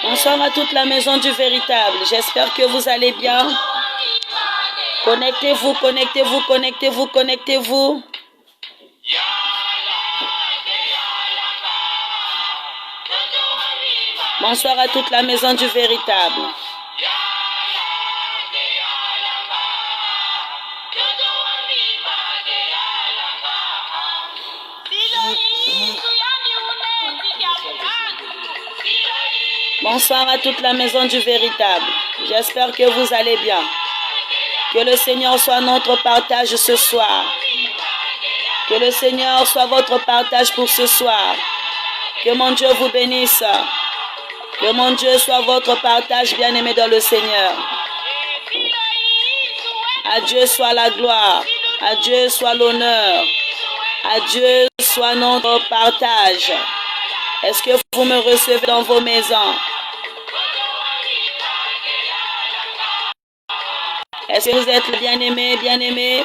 Bonsoir à toute la maison du véritable. J'espère que vous allez bien. Connectez-vous, connectez-vous, connectez-vous, connectez-vous. Bonsoir à toute la maison du véritable. Bonsoir à toute la maison du véritable. J'espère que vous allez bien. Que le Seigneur soit notre partage ce soir. Que le Seigneur soit votre partage pour ce soir. Que mon Dieu vous bénisse. Que mon Dieu soit votre partage, bien-aimé dans le Seigneur. À Dieu soit la gloire. À Dieu soit l'honneur. À Dieu soit notre partage. Est-ce que vous me recevez dans vos maisons? Est-ce que vous êtes bien-aimés, bien-aimés?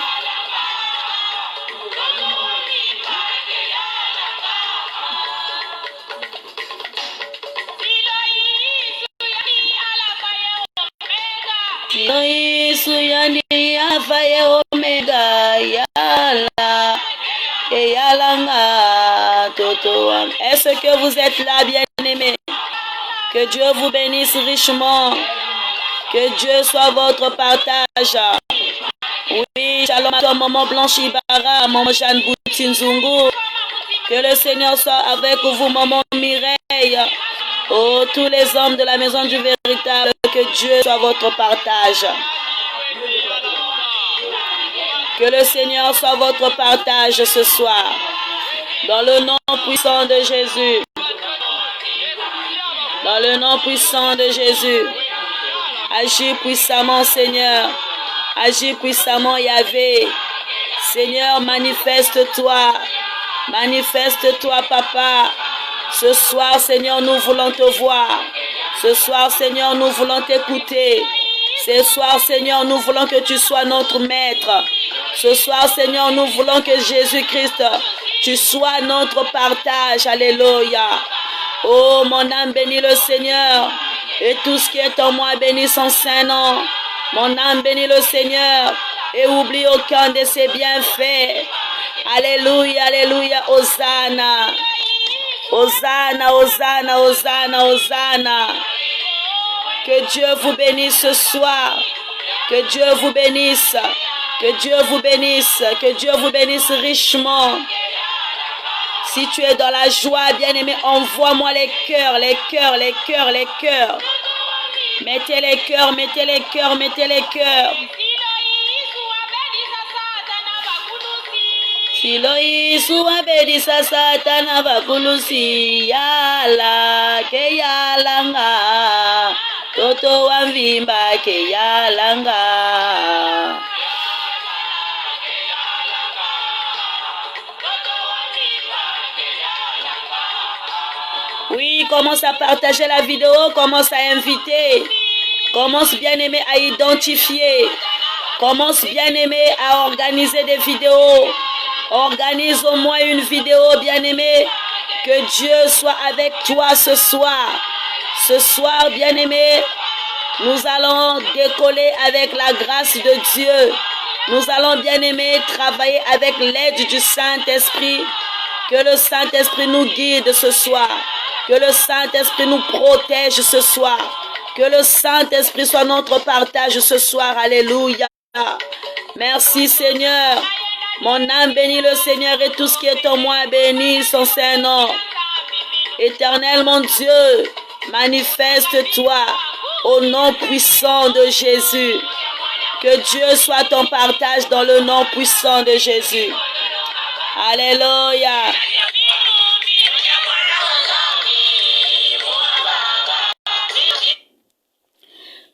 Est-ce que vous êtes là, bien-aimés? Que Dieu vous bénisse richement. Que Dieu soit votre partage. Oui, shalom à toi, Maman Blanche Ibarra, Maman Jeanne Boutinzungu. Que le Seigneur soit avec vous, Maman Mireille. Oh, tous les hommes de la maison du véritable, que Dieu soit votre partage. Que le Seigneur soit votre partage ce soir. Dans le nom puissant de Jésus. Dans le nom puissant de Jésus. Agis puissamment, Seigneur. Agis puissamment, Yahvé. Seigneur, manifeste-toi. Manifeste-toi, Papa. Ce soir, Seigneur, nous voulons te voir. Ce soir, Seigneur, nous voulons t'écouter. Ce soir, Seigneur, nous voulons que tu sois notre maître. Ce soir, Seigneur, nous voulons que Jésus-Christ, tu sois notre partage. Alléluia. Oh, mon âme bénit le Seigneur. Et tout ce qui est en moi bénit son saint nom. Mon âme bénit le Seigneur. Et oublie aucun de ses bienfaits. Alléluia, alléluia, Hosanna. Hosanna, Hosanna, Hosanna, Hosanna. Que Dieu vous bénisse ce soir. Que Dieu vous bénisse. Que Dieu vous bénisse. Que Dieu vous bénisse richement. Si tu es dans la joie, bien-aimé, envoie-moi les cœurs, les cœurs, les cœurs, les cœurs. Mettez les cœurs, mettez les cœurs, mettez les cœurs. Siloisu abedisa satana bakulusi yala ke yalanga toto wamvimba ke yalanga. Oui, commence à partager la vidéo, commence à inviter, commence bien-aimé à identifier, commence bien-aimé à organiser des vidéos. Organise au moins une vidéo, bien-aimé. Que Dieu soit avec toi ce soir. Ce soir, bien-aimé, nous allons décoller avec la grâce de Dieu. Nous allons, bien-aimé, travailler avec l'aide du Saint-Esprit. Que le Saint-Esprit nous guide ce soir. Que le Saint-Esprit nous protège ce soir. Que le Saint-Esprit soit notre partage ce soir. Alléluia. Merci, Seigneur. Mon âme bénit le Seigneur et tout ce qui est en moi bénit son saint nom. Éternel mon Dieu, manifeste-toi au nom puissant de Jésus. Que Dieu soit ton partage dans le nom puissant de Jésus. Alléluia.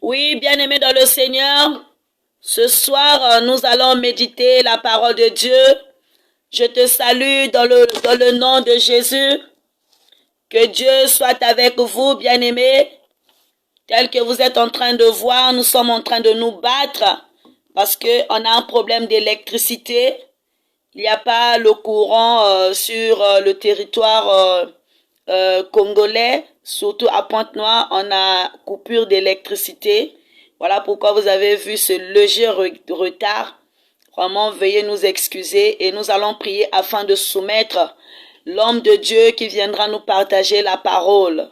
Oui, bien-aimés dans le Seigneur, ce soir, nous allons méditer la parole de Dieu. Je te salue dans le nom de Jésus. Que Dieu soit avec vous, bien-aimés. Tel que vous êtes en train de voir, nous sommes en train de nous battre parce qu'on a un problème d'électricité. Il n'y a pas le courant sur le territoire congolais. surtout à Pointe-Noire, on a coupure d'électricité. Voilà pourquoi vous avez vu ce léger retard. Vraiment, veuillez nous excuser et nous allons prier afin de soumettre l'homme de Dieu qui viendra nous partager la parole.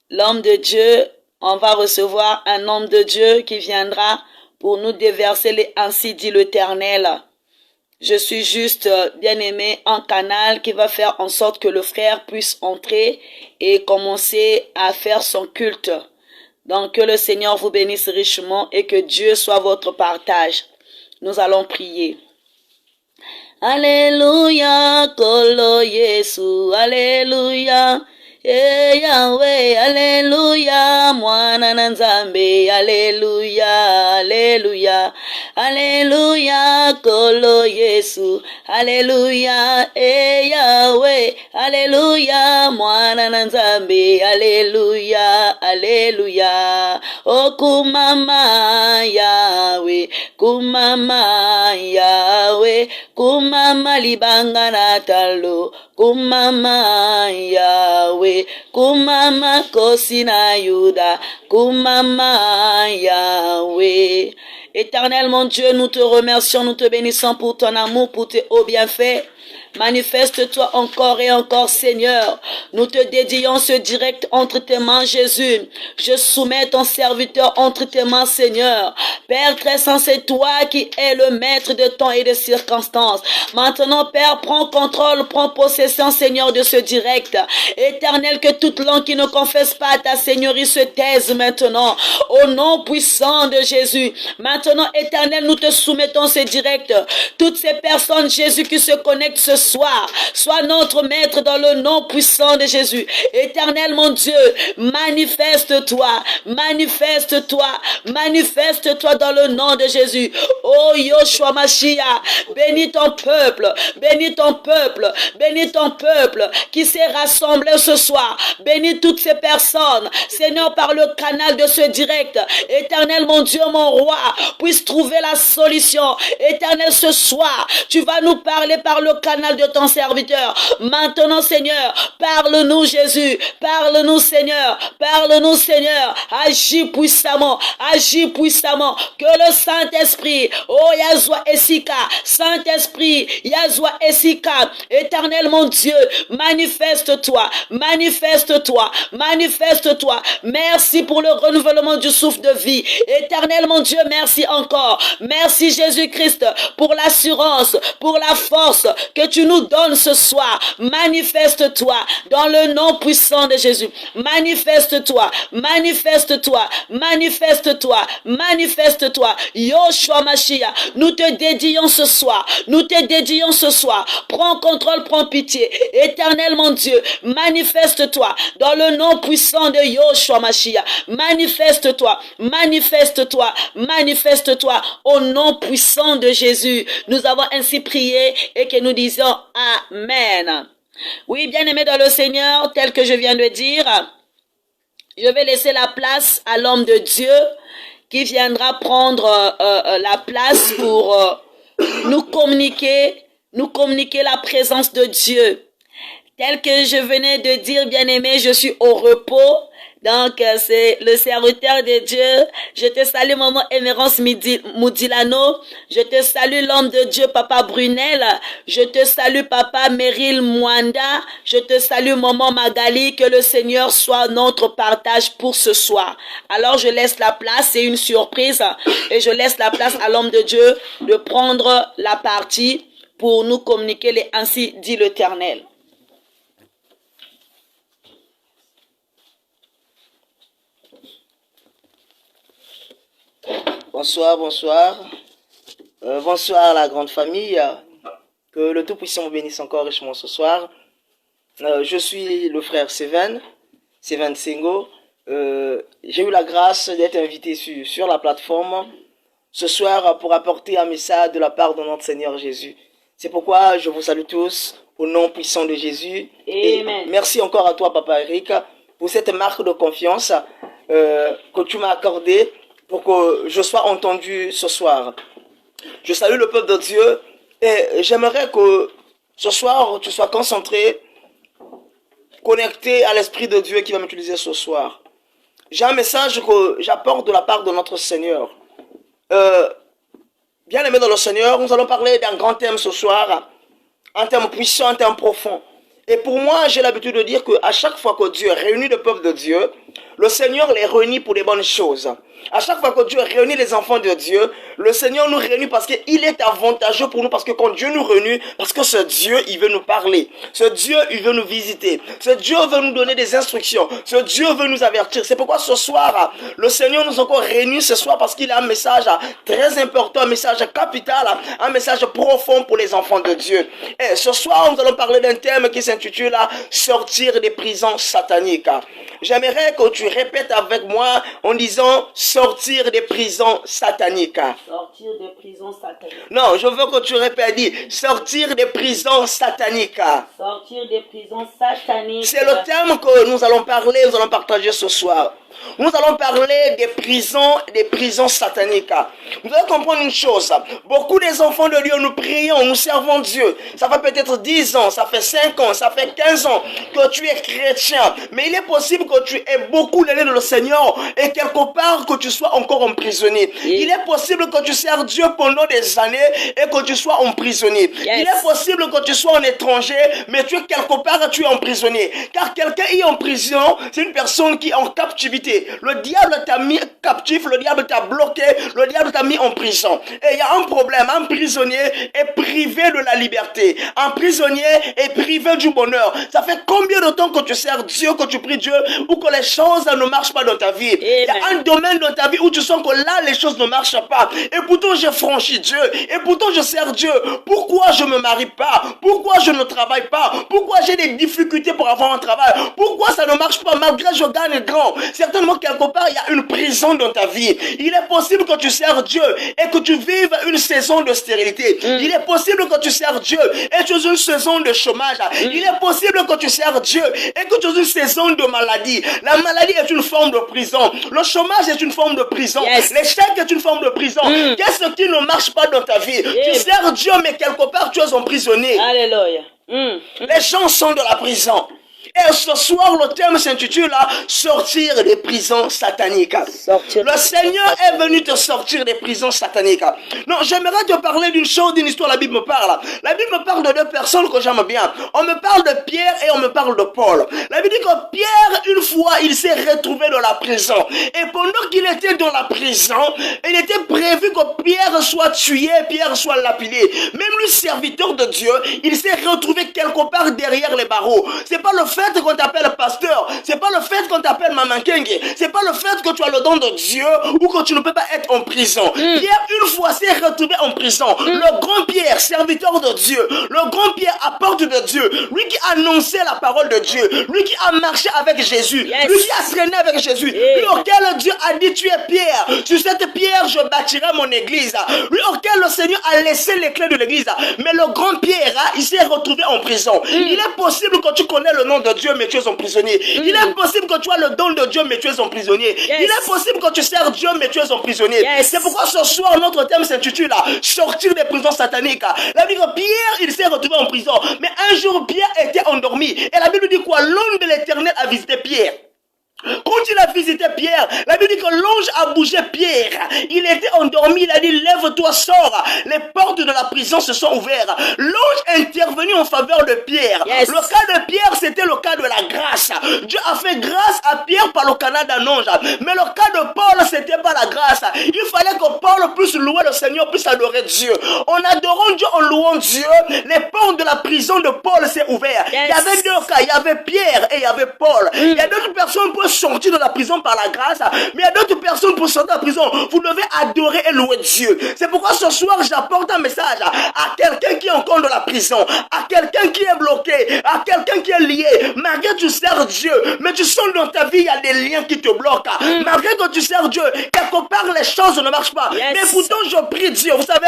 L'homme de Dieu, on va recevoir un homme de Dieu qui viendra pour nous déverser les ainsi dit l'Éternel. Je suis juste, bien-aimé, un canal qui va faire en sorte que le frère puisse entrer et commencer à faire son culte. Donc que le Seigneur vous bénisse richement et que Dieu soit votre partage. Nous allons prier. Alléluia, Kolo Yesu, Alléluia. Yahweh, Alléluia, Mwana Nzambe, Alléluia, Alléluia, Alléluia, Kolo Yesu, Alléluia, Yahweh, Alléluia, Mwana Nzambe, Alléluia, Alléluia, oh kumama Yahweh, kumama Yahweh, kumama libanga natalo, kumama Yahweh, kumama kosi na Yuda, kumama Yahweh. Éternel mon Dieu, nous te remercions, nous te bénissons pour ton amour, pour tes hauts bienfaits. Manifeste-toi encore et encore, Seigneur. Nous te dédions ce direct entre tes mains, Jésus. Je soumets ton serviteur entre tes mains, Seigneur. Père très saint, c'est toi qui es le maître de temps et de circonstances. Maintenant, Père, prends contrôle, prends possession, Seigneur, de ce direct. Éternel, que toute langue qui ne confesse pas ta Seigneurie se taise maintenant. Au nom puissant de Jésus. Maintenant, Éternel, nous te soumettons ce direct. Toutes ces personnes, Jésus, qui se connectent ce soir, sois notre maître dans le nom puissant de Jésus. Éternel mon Dieu, manifeste-toi, manifeste-toi, manifeste-toi dans le nom de Jésus. Oh Yoshua Mashiach, bénis ton peuple, bénis ton peuple, bénis ton peuple qui s'est rassemblé ce soir. Bénis toutes ces personnes, Seigneur, par le canal de ce direct. Éternel mon Dieu, mon roi, puisse trouver la solution. Éternel, ce soir, tu vas nous parler par le canal de ton serviteur. Maintenant, Seigneur, parle-nous, Jésus. Parle-nous, Seigneur. Parle-nous, Seigneur. Agis puissamment. Agis puissamment. Que le Saint-Esprit, oh Yahzoua Essika, Saint-Esprit, Yahzoua Essika, Éternel mon Dieu, manifeste-toi. Manifeste-toi. Manifeste-toi. Merci pour le renouvellement du souffle de vie. Éternel mon Dieu, merci encore. Merci Jésus-Christ pour l'assurance, pour la force que tu nous donnes ce soir. Manifeste-toi dans le nom puissant de Jésus. Manifeste-toi, manifeste-toi, manifeste-toi, manifeste-toi. Yoshua Mashiach, nous te dédions ce soir. Nous te dédions ce soir. Prends contrôle, prends pitié. Éternel mon Dieu, manifeste-toi dans le nom puissant de Yoshua Mashiach. Manifeste-toi, manifeste-toi, manifeste-toi au nom puissant de Jésus. Nous avons ainsi prié et que nous disons Amen. Oui, bien-aimés dans le Seigneur, tel que je viens de dire, je vais laisser la place à l'homme de Dieu qui viendra prendre la place pour nous communiquer la présence de Dieu. Tel que je venais de dire, bien-aimé, je suis au repos. Donc, c'est le serviteur de Dieu. Je te salue, maman Émérance Moudilano. Je te salue, l'homme de Dieu, papa Brunel. Je te salue, papa Meryl Mwanda. Je te salue, maman Magali. Que le Seigneur soit notre partage pour ce soir. Alors, je laisse la place. C'est une surprise. Et je laisse la place à l'homme de Dieu de prendre la partie pour nous communiquer les ainsi dit l'Éternel. Bonsoir, bonsoir. Bonsoir la grande famille. Que le Tout-Puissant vous bénisse encore richement ce soir. Je suis le frère Seven Sengo. J'ai eu la grâce d'être invité sur la plateforme ce soir pour apporter un message de la part de notre Seigneur Jésus. C'est pourquoi je vous salue tous au nom puissant de Jésus. Amen. Et merci encore à toi, Papa Eric, pour cette marque de confiance que tu m'as accordée pour que je sois entendu ce soir. Je salue le peuple de Dieu et j'aimerais que ce soir tu sois concentré connecté à l'Esprit de Dieu qui va m'utiliser ce soir. J'ai un message que j'apporte de la part de notre Seigneur. Bien aimé dans le Seigneur, nous allons parler d'un grand thème ce soir, un thème puissant, un thème profond. Et pour moi, j'ai l'habitude de dire qu'à chaque fois que Dieu réunit le peuple de Dieu, le Seigneur les réunit pour des bonnes choses. À chaque fois que Dieu réunit les enfants de Dieu, le Seigneur nous réunit parce qu'il est avantageux pour nous, parce que quand Dieu nous réunit, parce que ce Dieu, il veut nous parler. Ce Dieu, il veut nous visiter. Ce Dieu veut nous donner des instructions. Ce Dieu veut nous avertir. C'est pourquoi ce soir, le Seigneur nous a encore réunis ce soir parce qu'il a un message très important, un message capital, un message profond pour les enfants de Dieu. Et ce soir, nous allons parler d'un thème qui s'intitule « Sortir des prisons sataniques ». J'aimerais que tu répètes avec moi en disant « Sortir des prisons sataniques ». Sortir des prisons sataniques. Non, je veux que tu répètes, dis « Sortir des prisons sataniques ». Sortir des prisons sataniques. C'est le thème que nous allons parler, nous allons partager ce soir. Nous allons parler des prisons sataniques. Vous allez comprendre une chose. Beaucoup des enfants de Dieu, nous prions, nous servons Dieu. Ça fait peut-être 10 ans, ça fait 5 ans, ça fait 15 ans que tu es chrétien. Mais il est possible que tu aies beaucoup l'année de le Seigneur et quelque part que tu sois encore emprisonné. Il est possible que tu sers Dieu pendant des années et que tu sois emprisonné. Il est possible que tu sois un étranger, mais tu es quelque part, tu es emprisonné. Car quelqu'un est en prison, c'est une personne qui est en captivité. Le diable t'a mis captif, le diable t'a bloqué, le diable t'a mis en prison. Et il y a un problème, un prisonnier est privé de la liberté. Un prisonnier est privé du bonheur. Ça fait combien de temps que tu sers Dieu, que tu pries Dieu, ou que les choses ne marchent pas dans ta vie? Il y a un domaine dans ta vie où tu sens que là, les choses ne marchent pas. Et pourtant, j'ai franchi Dieu. Et pourtant, je sers Dieu. Pourquoi je ne me marie pas? Pourquoi je ne travaille pas? Pourquoi j'ai des difficultés pour avoir un travail? Pourquoi ça ne marche pas malgré que je gagne grand? Certainement, quelque part, il y a une prison dans ta vie. Il est possible que tu sers Dieu et que tu vives une saison de stérilité. Il est possible que tu sers Dieu et tu aies une saison de chômage. Il est possible que tu sers Dieu et que tu aies une saison de maladie. La maladie est une forme de prison. Le chômage est une forme de prison. L'échec est une forme de prison. Qu'est-ce qui ne marche pas dans ta vie? Tu sers Dieu, mais quelque part, tu es emprisonné. Alléluia. Les gens sont de la prison. Et ce soir, le thème s'intitule « Sortir des prisons sataniques ». Le Seigneur est venu te sortir des prisons sataniques. Non, j'aimerais te parler d'une chose, d'une histoire, la Bible me parle. La Bible me parle de deux personnes que j'aime bien. On me parle de Pierre et on me parle de Paul. La Bible dit que Pierre, une fois, il s'est retrouvé dans la prison. Et pendant qu'il était dans la prison, il était prévu que Pierre soit tué, Pierre soit lapidé. Même lui, serviteur de Dieu, il s'est retrouvé quelque part derrière les barreaux. C'est pas le fait qu'on t'appelle pasteur, c'est pas le fait qu'on t'appelle Maman Kenge, c'est pas le fait que tu as le don de Dieu ou que tu ne peux pas être en prison. Pierre, une fois, s'est retrouvé en prison. Le grand Pierre, serviteur de Dieu, le grand Pierre, apôtre de Dieu, lui qui annonçait la parole de Dieu, lui qui a marché avec Jésus, lui qui a traîné avec Jésus, lui auquel Dieu a dit: tu es Pierre, sur cette pierre je bâtirai mon église, lui auquel le Seigneur a laissé les clés de l'église. Mais le grand Pierre, il s'est retrouvé en prison. Il est possible que tu connais le nom de Dieu, mais tu es emprisonné. Il est possible que tu as le don de Dieu, mais tu es emprisonné. Il est possible que tu sers Dieu, mais tu es emprisonné. C'est pourquoi ce soir, notre thème s'intitule Sortir des prisons sataniques. La Bible dit que Pierre, il s'est retrouvé en prison. Mais un jour, Pierre était endormi. Et la Bible dit quoi? L'ange de l'Éternel a visité Pierre. Quand il a visité Pierre, la Bible dit que l'ange a bougé Pierre. Il était endormi, il a dit: lève-toi, sors. Les portes de la prison se sont ouvertes. L'ange est intervenu en faveur de Pierre. Le cas de Pierre, c'était le cas de la grâce. Dieu a fait grâce à Pierre par le canal d'un ange. Mais le cas de Paul, c'était pas la grâce. Il fallait que Paul puisse louer le Seigneur, puisse adorer Dieu. En adorant Dieu, en louant Dieu, les portes de la prison de Paul s'est ouvertes. Il y avait deux cas, il y avait Pierre et il y avait Paul. Il y a d'autres personnes pour sortir de la prison par la grâce, mais il y a d'autres personnes pour sortir de la prison. Vous devez adorer et louer Dieu. C'est pourquoi ce soir j'apporte un message à quelqu'un qui est encore dans la prison, à quelqu'un qui est bloqué, à quelqu'un qui est lié. Malgré que tu sers Dieu, mais tu sens dans ta vie il y a des liens qui te bloquent. Malgré que tu sers Dieu, quelque part les choses ne marchent pas. Mais pourtant je prie Dieu, vous savez.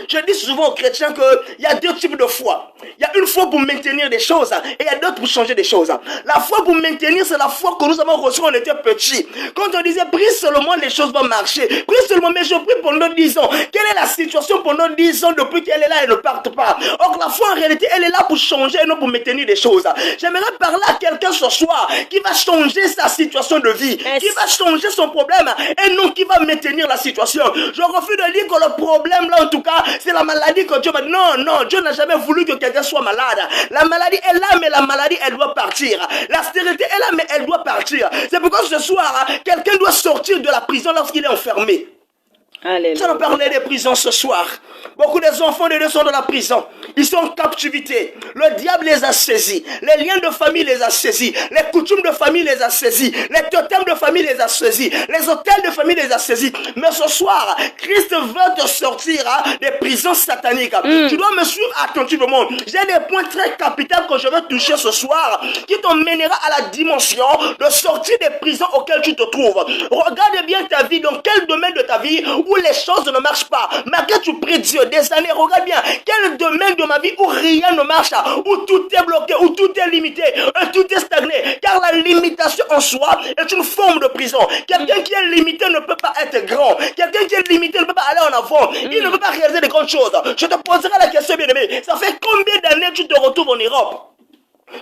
Je dis souvent aux chrétiens qu'il y a deux types de foi. Il y a une foi pour maintenir des choses et il y a d'autres pour changer des choses. La foi pour maintenir, c'est la foi que nous avons reçue quand on était petits. Quand on disait, prie seulement, les choses vont marcher. Prie seulement, mais je prie pendant 10 ans. Quelle est la situation pendant 10 ans depuis qu'elle est là et ne parte pas? Or, la foi en réalité, elle est là pour changer et non pour maintenir des choses. J'aimerais parler à quelqu'un ce soir qui va changer sa situation de vie, qui va changer son problème et non qui va maintenir la situation. Je refuse de dire que le problème là, en tout cas, c'est la maladie que Dieu m'a dit. Non, non, Dieu n'a jamais voulu que quelqu'un soit malade. La maladie est là, mais la maladie, elle doit partir. La stérilité est là, mais elle doit partir. C'est pourquoi ce soir, quelqu'un doit sortir de la prison lorsqu'il est enfermé. Alléluia. Nous allons parler des prisons ce soir. Beaucoup des enfants de Dieu sont dans la prison. Ils sont en captivité. Le diable les a saisis. Les liens de famille les a saisis. Les coutumes de famille les a saisis. Les totems de famille les a saisis. Les hôtels de famille les a saisis. Mais ce soir, Christ veut te sortir des prisons sataniques. Tu dois me suivre attentivement. J'ai des points très capitaux que je vais toucher ce soir qui t'emmènera à la dimension de sortir des prisons auxquelles tu te trouves. Regarde bien ta vie. Dans quel domaine de ta vie où les choses ne marchent pas, malgré tu pries Dieu des années, regarde bien, quel domaine de ma vie où rien ne marche, où tout est bloqué, où tout est limité, tout est stagné, car la limitation en soi est une forme de prison. Quelqu'un qui est limité ne peut pas être grand, quelqu'un qui est limité ne peut pas aller en avant, il ne peut pas réaliser de grandes choses. Je te poserai la question, bien aimé, ça fait combien d'années tu te retrouves en Europe?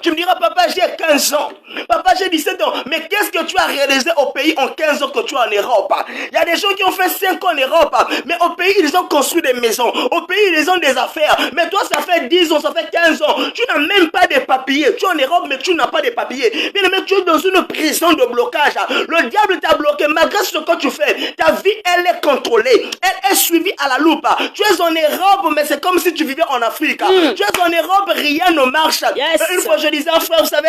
Tu me diras, papa, j'ai 15 ans. Papa, j'ai 17 ans. Mais qu'est-ce que tu as réalisé au pays en 15 ans que tu es en Europe? Il y a des gens qui ont fait 5 ans en Europe. Mais au pays, ils ont construit des maisons. Au pays, ils ont des affaires. Mais toi, ça fait 10 ans, ça fait 15 ans. Tu n'as même pas de papiers. Tu es en Europe, mais tu n'as pas de papiers. Bien, mais tu es dans une prison de blocage. Le diable t'a bloqué. Malgré ce que tu fais, ta vie, elle est contrôlée. Elle est suivie à la loupe. Tu es en Europe, mais c'est comme si tu vivais en Afrique. Tu es en Europe, rien ne marche. Yes. Une fois, je disais, frère, vous savez,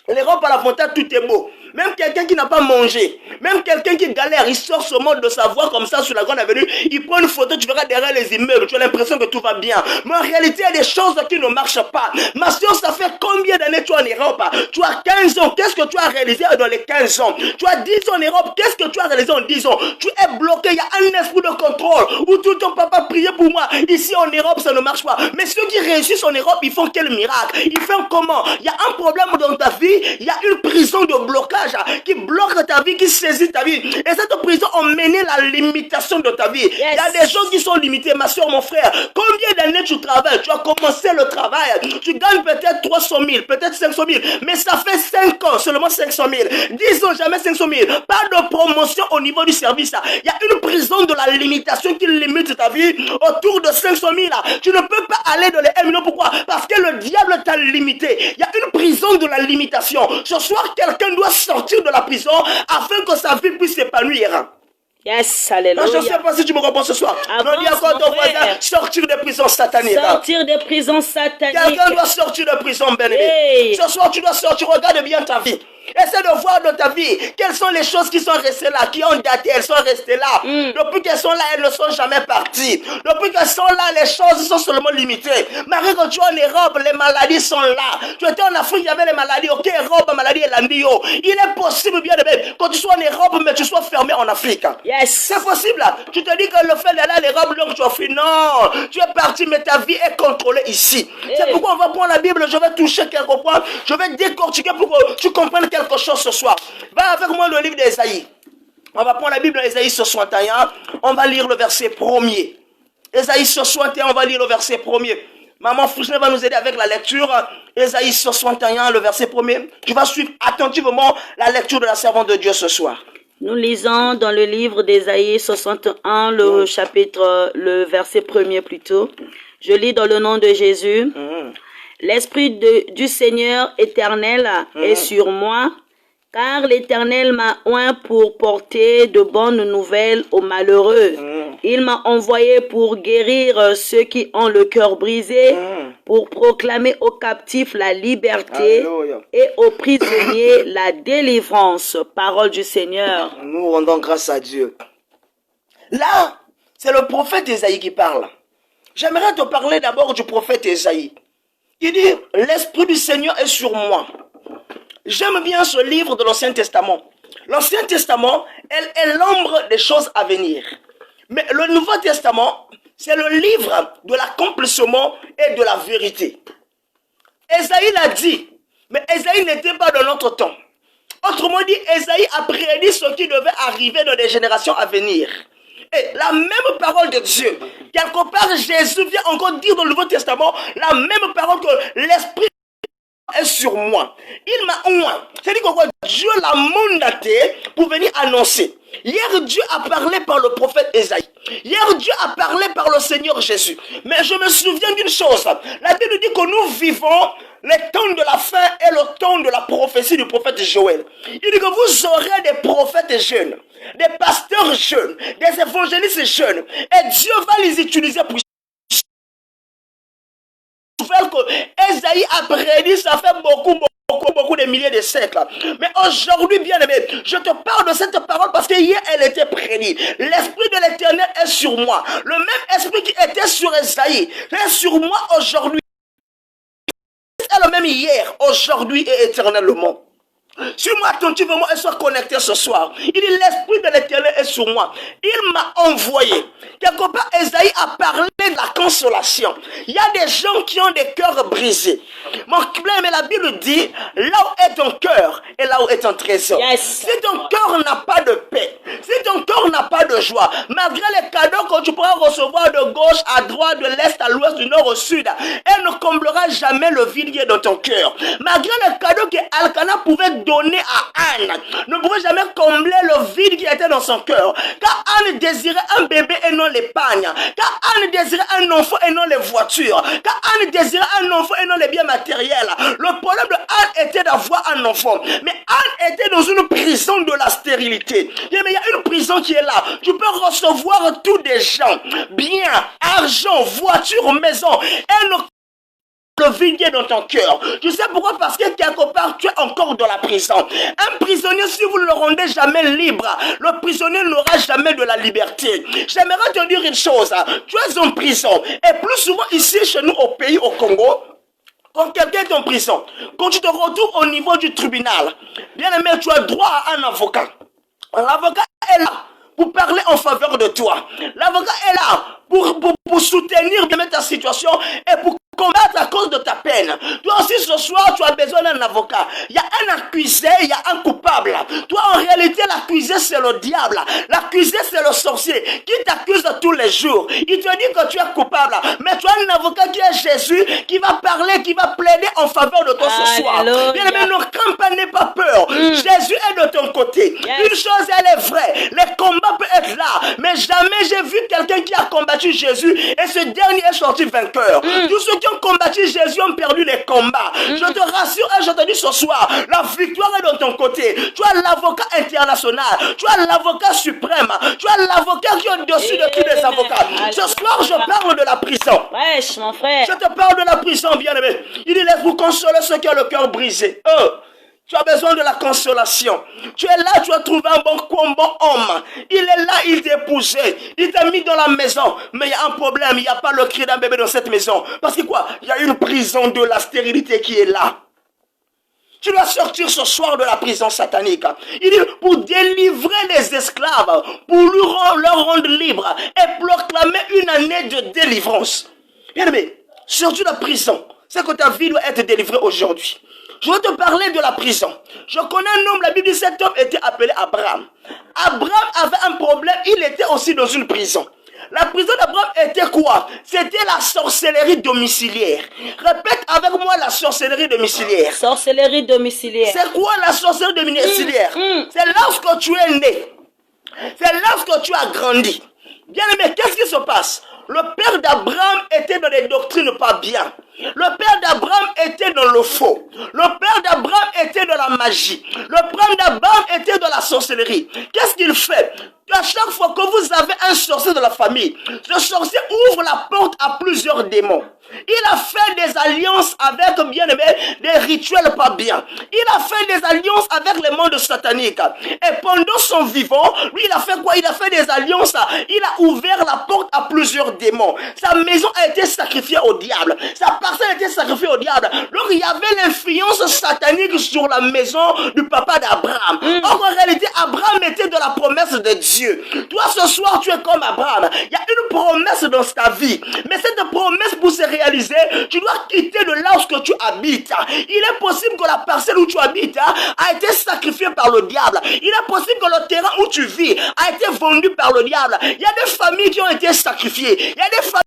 l'Europe à la frontière, tout est beau. Même quelqu'un qui n'a pas mangé, même quelqu'un qui galère, il sort ce mode de savoir comme ça sur la grande avenue, il prend une photo, tu verras derrière les immeubles, tu as l'impression que tout va bien. Mais en réalité, il y a des choses qui ne marchent pas. Ma soeur, ça fait combien d'années tu es en Europe? Tu as 15 ans, qu'est-ce que tu as réalisé dans les 15 ans? Tu as 10 ans en Europe, qu'est-ce que tu as réalisé en 10 ans? Tu es bloqué, il y a un esprit de contrôle, où tout ton papa priait pour moi. Ici en Europe, ça ne marche pas. Mais ceux qui réussissent en Europe, ils font quel miracle? Ils font comment? Il y a un problème dans ta vie, il y a une prison de blocage qui bloque ta vie, qui saisit ta vie. Et cette prison a mené la limitation de ta vie. Yes. Il y a des choses qui sont limitées. Ma soeur, mon frère, combien d'années tu travailles? Tu as commencé le travail. Tu gagnes peut-être 300 000, peut-être 500 000. Mais ça fait 5 ans, seulement 500 000. 10 ans, jamais 500 000. Pas de promotion au niveau du service. Il y a une prison de la limitation qui limite ta vie autour de 500 000. Tu ne peux pas aller dans les 1 million. Pourquoi? Parce que le diable t'a limité. Il y a une prison de la limitation. Ce soir, quelqu'un doit sortir de la prison afin que sa vie puisse s'épanouir. Yes, alléluia. Je ne sais pas si tu me comprends ce soir. Avance, On dit encore ton mon frère. voisin, sortir des prisons sataniques. Sortir des prisons sataniques. Quelqu'un doit sortir de prison, bien-aimé. Hey. Ce soir, tu dois sortir. Regarde bien ta vie. Essaie de voir dans ta vie quelles sont les choses qui sont restées là, qui ont daté, elles sont restées là. Depuis qu'elles sont là, elles ne sont jamais parties. Depuis qu'elles sont là, les choses sont seulement limitées. Malgré que tu es en Europe, les maladies sont là. Tu étais en Afrique, il y avait les maladies. Ok, Europe, maladie et l'andio. Il est possible, bien aimé, que tu sois en Europe, mais tu sois fermé en Afrique. Yes. C'est possible. Tu te dis que le fait d'aller en Europe, donc tu as fait. Non, tu es parti, mais ta vie est contrôlée ici. C'est pourquoi on va prendre la Bible, je vais toucher quelques points, je vais décortiquer pour que tu comprennes quelque chose ce soir. Va avec moi le livre d'Ésaïe. On va prendre la Bible d'Ésaïe 61. On va lire le verset 1er. Ésaïe 61, on va lire le verset 1er. Maman Fouchne va nous aider avec la lecture. Ésaïe 61, le verset 1er. Tu vas suivre attentivement la lecture de la servante de Dieu ce soir. Nous lisons dans le livre d'Ésaïe 61, le chapitre, le verset 1er plutôt. Je lis dans le nom de Jésus. L'Esprit du Seigneur éternel est sur moi, car l'Éternel m'a oint pour porter de bonnes nouvelles aux malheureux. Il m'a envoyé pour guérir ceux qui ont le cœur brisé, pour proclamer aux captifs la liberté et aux prisonniers la délivrance. Parole du Seigneur. Nous rendons grâce à Dieu. Là, c'est le prophète Ésaïe qui parle. J'aimerais te parler d'abord du prophète Ésaïe. Il dit, l'Esprit du Seigneur est sur moi. J'aime bien ce livre de l'Ancien Testament. L'Ancien Testament, elle est l'ombre des choses à venir. Mais le Nouveau Testament, c'est le livre de l'accomplissement et de la vérité. Ésaïe l'a dit, mais Ésaïe n'était pas dans notre temps. Autrement dit, Ésaïe a prédit ce qui devait arriver dans les générations à venir. Et la même parole de Dieu, quelque part Jésus vient encore dire dans le Nouveau Testament la même parole que l'Esprit est sur moi. Il m'a oint. C'est-à-dire que Dieu l'a mandaté pour venir annoncer. Hier, Dieu a parlé par le prophète Ésaïe. Hier, Dieu a parlé par le Seigneur Jésus. Mais je me souviens d'une chose. La Bible dit que nous vivons le temps de la fin et le temps de la prophétie du prophète Joël. Il dit que vous aurez des prophètes jeunes, des pasteurs jeunes, des évangélistes jeunes. Et Dieu va les utiliser pour que Ésaïe a prédit, ça fait beaucoup de milliers de siècles. Mais aujourd'hui, bien aimé, je te parle de cette parole parce que hier, elle était prédite. L'Esprit de l'Éternel est sur moi. Le même Esprit qui était sur Ésaïe est sur moi aujourd'hui. C'est le même hier, aujourd'hui et éternellement. Suis-moi attentivement et sois connecté ce soir. Il dit l'Esprit de l'Éternel est sur moi. Il m'a envoyé. Quelque part, Ésaïe a parlé de la consolation. Il y a des gens qui ont des cœurs brisés. Mon frère, mais la Bible dit, là où est ton cœur et là où est ton trésor. Yes. Si ton cœur n'a pas de paix, si ton cœur n'a pas de joie, malgré les cadeaux que tu pourras recevoir de gauche à droite, de l'est à l'ouest, du nord au sud, elle ne comblera jamais le vide qui est dans ton cœur. Malgré les cadeaux que Alcana pouvait donner à Anne, ne pouvait jamais combler le vide qui était dans son cœur. Car Anne désirait un bébé et non l'épargne. Car Anne désirait un enfant et non les voitures. Car Anne désirait un enfant et non les biens matériels. Le problème de Anne était d'avoir un enfant. Mais Anne était dans une prison de la stérilité. Mais il y a une prison qui est là. Tu peux recevoir tous des gens. Biens, argent, voiture, maison. Elle ne le vide dans ton cœur. Tu sais pourquoi? Parce que quelque part tu es encore dans la prison. Un prisonnier, si vous ne le rendez jamais libre, le prisonnier n'aura jamais de la liberté. J'aimerais te dire une chose. Tu es en prison. Et plus souvent ici chez nous au pays, au Congo, quand quelqu'un est en prison, quand tu te retrouves au niveau du tribunal, bien aimé, tu as droit à un avocat. L'avocat est là pour parler en faveur de toi. L'avocat est là pour soutenir bien ta situation et pour combattre à cause de ta peine. Toi aussi ce soir tu as besoin d'un avocat. Il y a un accusé, il y a un coupable. Toi en réalité l'accusé c'est le diable. L'accusé c'est le sorcier qui t'accuse tous les jours. Il te dit que tu es coupable. Mais tu as un avocat qui est Jésus qui va parler, qui va plaider en faveur de toi ce soir. Bien aimé, ne crains pas, n'aie pas peur. Jésus est de ton côté. Une chose elle est vraie. Les combats peuvent être là. Mais jamais j'ai vu quelqu'un qui a combattu Jésus et ce dernier est sorti vainqueur. Tous ceux qui ont combattu Jésus ont perdu les combats. Je te rassure et je te dis ce soir, la victoire est de ton côté. Tu as l'avocat international, tu as l'avocat suprême, tu as l'avocat qui est au-dessus de tous les avocats. Ce soir, je parle de la prison. Wesh, mon frère. Je te parle de la prison, bien-aimé. Il dit, laisse-vous consoler ceux qui ont le cœur brisé. Tu as besoin de la consolation. Tu es là, tu as trouvé un bon homme. Il est là, il t'a épousé. Il t'a mis dans la maison. Mais il y a un problème, il n'y a pas le cri d'un bébé dans cette maison. Parce que quoi? Il y a une prison de la stérilité qui est là. Tu dois sortir ce soir de la prison satanique. Il dit pour délivrer les esclaves, pour leur rendre libres et proclamer une année de délivrance. Bien aimé, sors-tu de la prison. C'est que ta vie doit être délivrée aujourd'hui. Je vais te parler de la prison. Je connais un homme, la Bible dit cet homme était appelé Abraham. Abraham avait un problème, il était aussi dans une prison. La prison d'Abraham était quoi? C'était la sorcellerie domiciliaire. Répète avec moi la sorcellerie domiciliaire. Sorcellerie domiciliaire. C'est quoi la sorcellerie domiciliaire? C'est lorsque tu es né. C'est lorsque tu as grandi. Bien aimé, qu'est-ce qui se passe? Le père d'Abraham était dans des doctrines pas bien. Le père d'Abraham était dans le faux. Le père d'Abraham était dans la magie. Le père d'Abraham était dans la sorcellerie. Qu'est-ce qu'il fait? À chaque fois que vous avez un sorcier dans la famille, ce sorcier ouvre la porte à plusieurs démons. Il a fait des alliances avec, bien aimé, des rituels pas bien. Il a fait des alliances avec le monde satanique. Et pendant son vivant, lui, il a fait quoi? Il a fait des alliances. Il a ouvert la porte à plusieurs démons. Sa maison a été sacrifiée au diable. Sa parcelle a été sacrifiée au diable. Donc, il y avait l'influence satanique sur la maison du papa d'Abraham. Or, en réalité, Abraham était de la promesse de Dieu. Toi, ce soir, tu es comme Abraham. Il y a une promesse dans ta vie. Mais cette promesse, pour se réaliser, tu dois quitter de là où tu habites. Il est possible que la parcelle où tu habites a été sacrifiée par le diable. Il est possible que le terrain où tu vis a été vendu par le diable. Il y a des familles qui ont été sacrifiées. Il y a des familles.